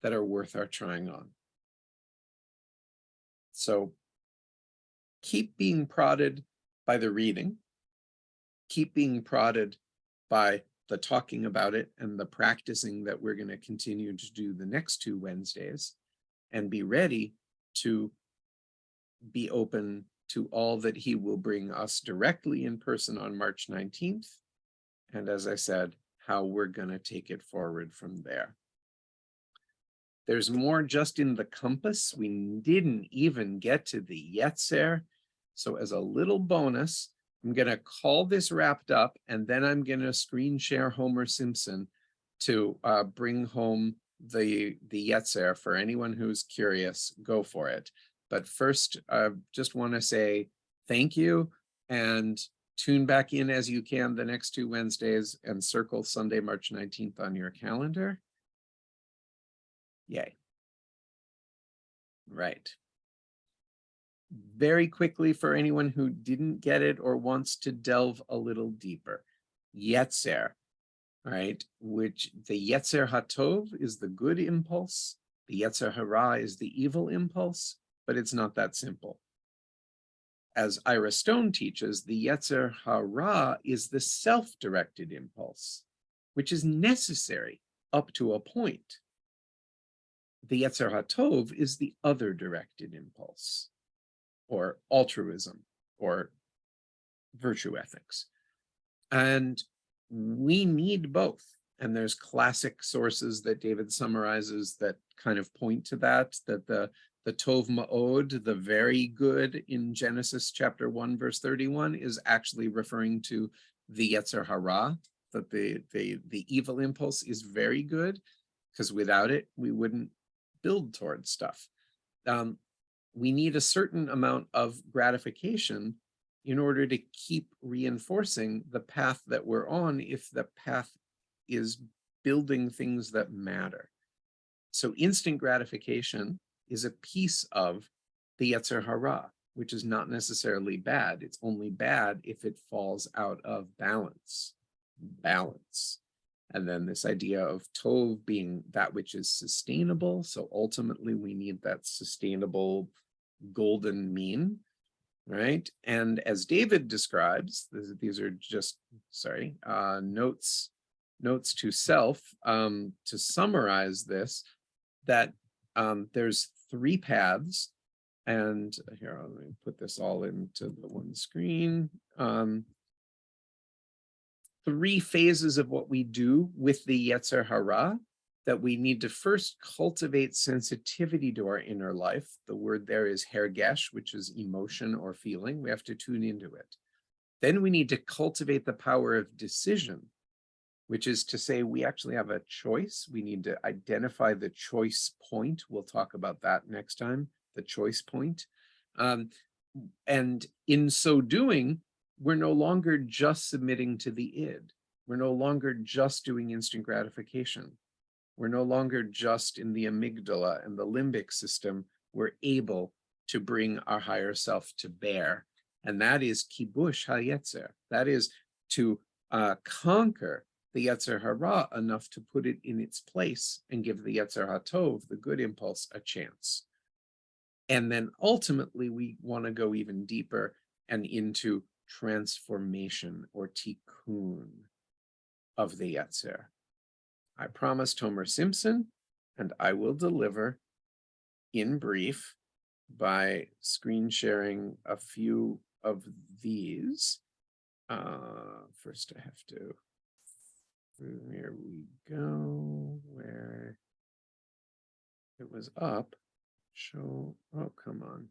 that are worth our trying on. So keep being prodded by the reading, keep being prodded by the talking about it and the practicing that we're going to continue to do the next 2 Wednesdays. and be ready to be open to all that he will bring us directly in person on March 19th. And as I said, how we're going to take it forward from there. There's more just in the compass. We didn't even get to the Yetzer. So as a little bonus, I'm going to call this wrapped up, and then I'm going to screen share Homer Simpson to bring home the Yetzer. For anyone who's curious, go for it. But first, I just want to say thank you, and tune back in as you can the next 2 Wednesdays, and circle Sunday, March 19th on your calendar. Yay. Right. Very quickly, for anyone who didn't get it or wants to delve a little deeper, Yetzer, right? Which the Yetzer HaTov is the good impulse. The Yetzer Hara is the evil impulse, but it's not that simple. As Ira Stone teaches, the Yetzer Hara is the self-directed impulse, which is necessary up to a point. The Yetzer HaTov is the other-directed impulse, or altruism, or virtue ethics. And we need both. And there's classic sources that David summarizes that kind of point to that the Tov Ma'od, the very good in Genesis chapter 1, verse 31, is actually referring to the Yetzer Hara, that the evil impulse is very good, because without it, we wouldn't build towards stuff. We need a certain amount of gratification in order to keep reinforcing the path that we're on, if the path is building things that matter. So instant gratification is a piece of the Yetzer Hara, which is not necessarily bad. It's only bad if it falls out of balance. And then this idea of Tov being that which is sustainable. So ultimately we need that sustainable golden mean, right? And as David describes, these are just, notes to self, to summarize this, that there's 3 paths. And here, let me put this all into the one screen. 3 phases of what we do with the Yetzer Hara, that we need to first cultivate sensitivity to our inner life. The word there is hergesh, which is emotion or feeling. We have to tune into it. Then we need to cultivate the power of decision, which is to say we actually have a choice. We need to identify the choice point. We'll talk about that next time, the choice point. And in so doing, we're no longer just submitting to the id. We're no longer just doing instant gratification. We're no longer just in the amygdala and the limbic system. We're able to bring our higher self to bear. And that is kibush hayetzer. That is to conquer the Yetzer Hara enough to put it in its place and give the Yetzer HaTov, the good impulse, a chance. And then ultimately we want to go even deeper and into transformation or tikkun of the Yetzer. I promised Homer Simpson, and I will deliver in brief by screen sharing a few of these. First I have to, here we go, where it was up, show, oh, come on.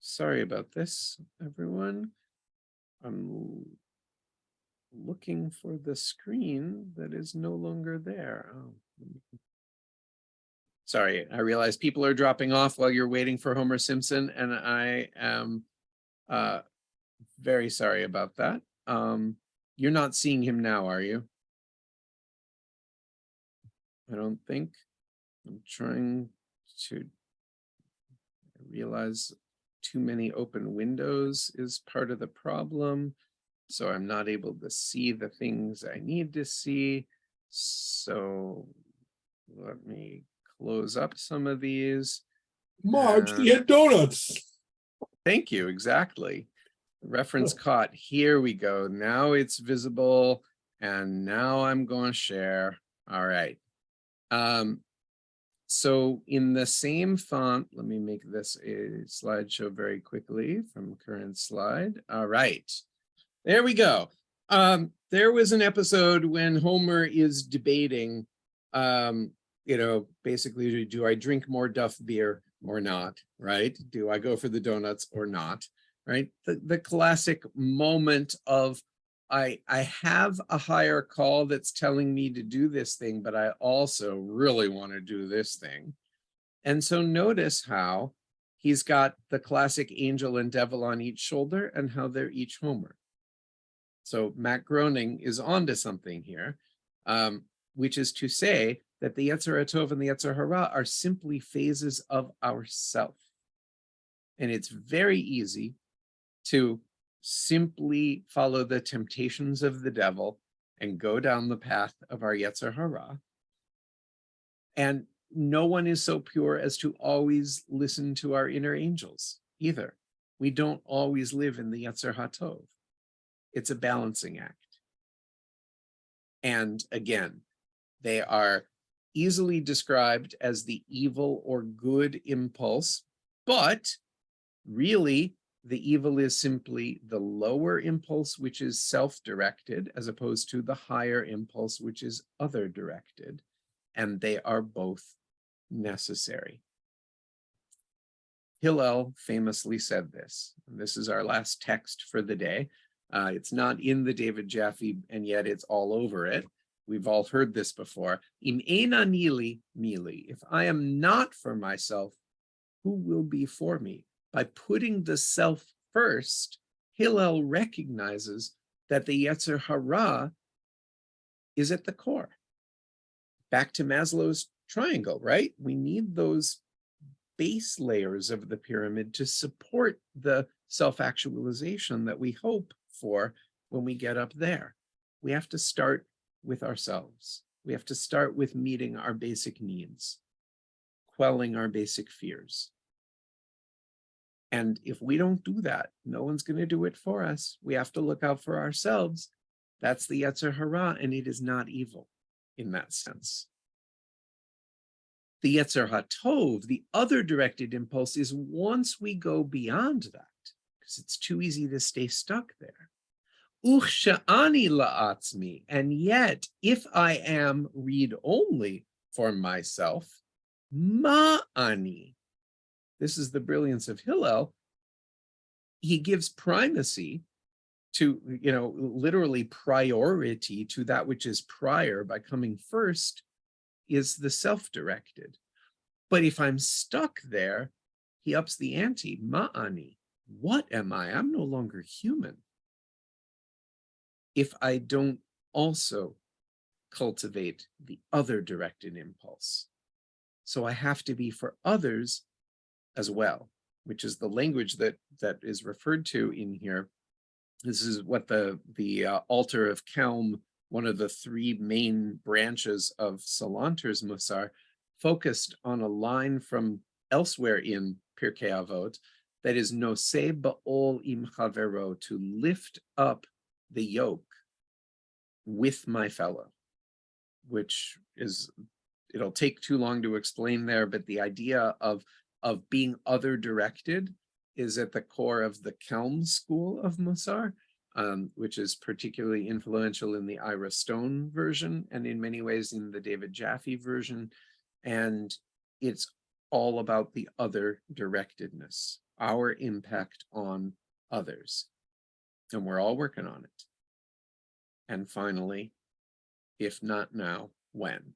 Sorry about this, everyone. I'm looking for the screen that is no longer there. Oh. Sorry, I realize people are dropping off while you're waiting for Homer Simpson, and I am very sorry about that. You're not seeing him now, are you? I don't think. I'm trying to realize too many open windows is part of the problem. So I'm not able to see the things I need to see. So let me close up some of these. Marge, he had donuts. Thank you, exactly. Reference caught. Here we go. Now it's visible. And now I'm going to share. All right. So in the same font, let me make this a slideshow very quickly from current slide. All right. There we go. There was an episode when Homer is debating, basically, do I drink more Duff beer or not, right? Do I go for the donuts or not, right? The classic moment of, I have a higher call that's telling me to do this thing, but I also really want to do this thing. And so notice how he's got the classic angel and devil on each shoulder and how they're each Homer. So Matt Groening is onto something here, which is to say that the Yetzer HaTov and the Yetzer Hara are simply phases of ourself. And it's very easy to simply follow the temptations of the devil and go down the path of our Yetzer Hara. And no one is so pure as to always listen to our inner angels either. We don't always live in the Yetzer HaTov. It's a balancing act. And again, they are easily described as the evil or good impulse, but really the evil is simply the lower impulse, which is self-directed, as opposed to the higher impulse, which is other-directed, and they are both necessary. Hillel famously said this, and this is our last text for the day. It's not in the David Jaffe, and yet it's all over it. We've all heard this before. Im eina nili mili. If I am not for myself, who will be for me? By putting the self first, Hillel recognizes that the Yetzer Hara is at the core. Back to Maslow's triangle, right? We need those base layers of the pyramid to support the self-actualization that we hope for when we get up there. We have to start with ourselves. We have to start with meeting our basic needs, quelling our basic fears. And if we don't do that, no one's going to do it for us. We have to look out for ourselves. That's the Yetzer Hara, and it is not evil in that sense. The Yetzer HaTov, the other directed impulse, is once we go beyond that, because it's too easy to stay stuck there. Uchsha'ani la'atzmi, and yet, if I am read only for myself, ma'ani. This is the brilliance of Hillel. He gives primacy to, literally priority to that which is prior by coming first is the self-directed. But if I'm stuck there, he ups the ante, ma'ani. What am I? I'm no longer human. If I don't also cultivate the other directed impulse. So I have to be for others as well, which is the language that is referred to in here. This is what the altar of Kelm, one of the three main branches of Salanter's Musar, focused on a line from elsewhere in Pirkei Avot that is noseh ba'ol im chavero, to lift up the yoke with my fellow, which is, it'll take too long to explain there, but the idea of being other directed is at the core of the Kelm school of Musar, which is particularly influential in the Ira Stone version and in many ways in the David Jaffe version. And it's all about the other directedness, our impact on others. And we're all working on it. And finally, if not now, when?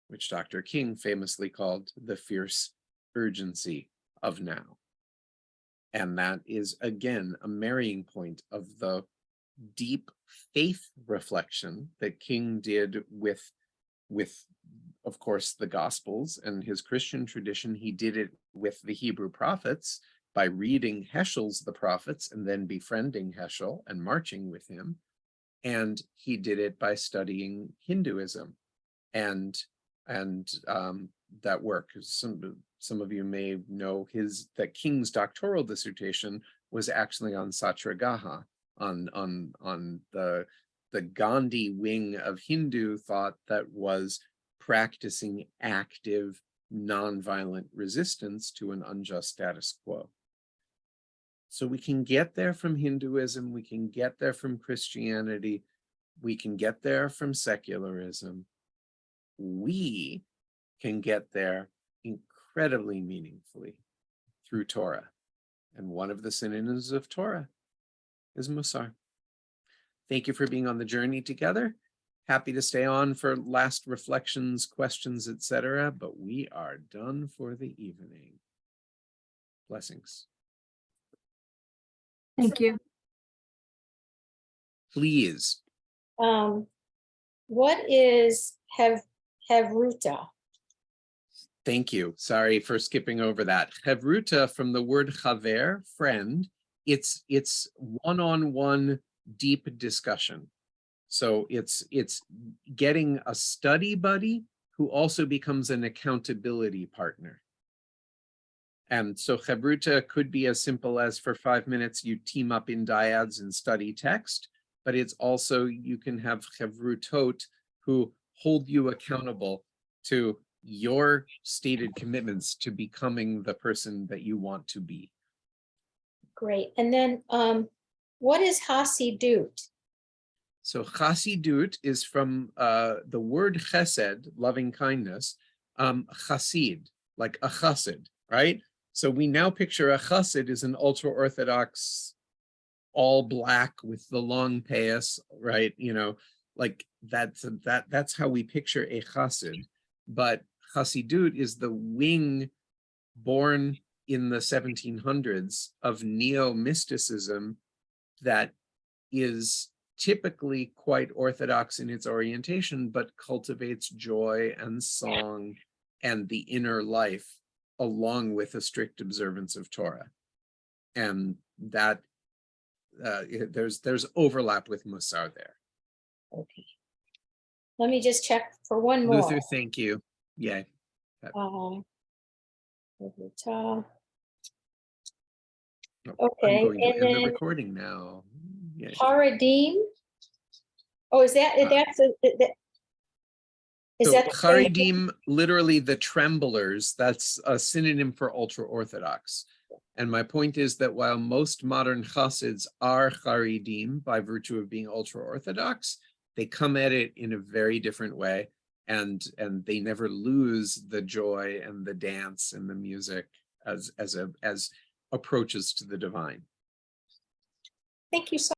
Which Dr. King famously called the fierce urgency of now. And that is, again, a marrying point of the deep faith reflection that King did with, of course, the Gospels and his Christian tradition. He did it with the Hebrew prophets by reading Heschel's The Prophets and then befriending Heschel and marching with him. And he did it by studying Hinduism and that work. Some of you may know that King's doctoral dissertation was actually on Satragaha, on the Gandhi wing of Hindu thought that was practicing active, nonviolent resistance to an unjust status quo. So we can get there from Hinduism, we can get there from Christianity, we can get there from secularism. We can get there incredibly meaningfully through Torah. And one of the synonyms of Torah is Musar. Thank you for being on the journey together. Happy to stay on for last reflections, questions, etc. But we are done for the evening. Blessings. Thank you. Please. What is Hevruta? Thank you. Sorry for skipping over that. Hevruta, from the word chaver, friend, it's one-on-one deep discussion. So it's getting a study buddy who also becomes an accountability partner. And so Hevruta could be as simple as for 5 minutes you team up in dyads and study text, but it's also, you can have Hevrutot who hold you accountable to your stated commitments to becoming the person that you want to be. Great. And then what is Hasidut? So Chasidut is from the word chesed, loving kindness, chasid, like a chassid, right? So we now picture a chassid as an ultra-Orthodox, all black with the long payas, right? You know, like that's how we picture a chassid. But Hasidut is the wing born in the 1700s of neo-mysticism that is typically quite Orthodox in its orientation, but cultivates joy and song and the inner life along with a strict observance of Torah. And that there's overlap with Musar there. Okay. Let me just check for one more. Luther, thank you. Yay. Hevruta. Oh, Okay, I'm going to and end the then recording now. Yay. Haradim. Oh, is that is So that the same? Haridim, literally the tremblers, that's a synonym for ultra-Orthodox. And my point is that while most modern Chassids are Haridim by virtue of being ultra-Orthodox, they come at it in a very different way, and they never lose the joy and the dance and the music as approaches to the divine. Thank you so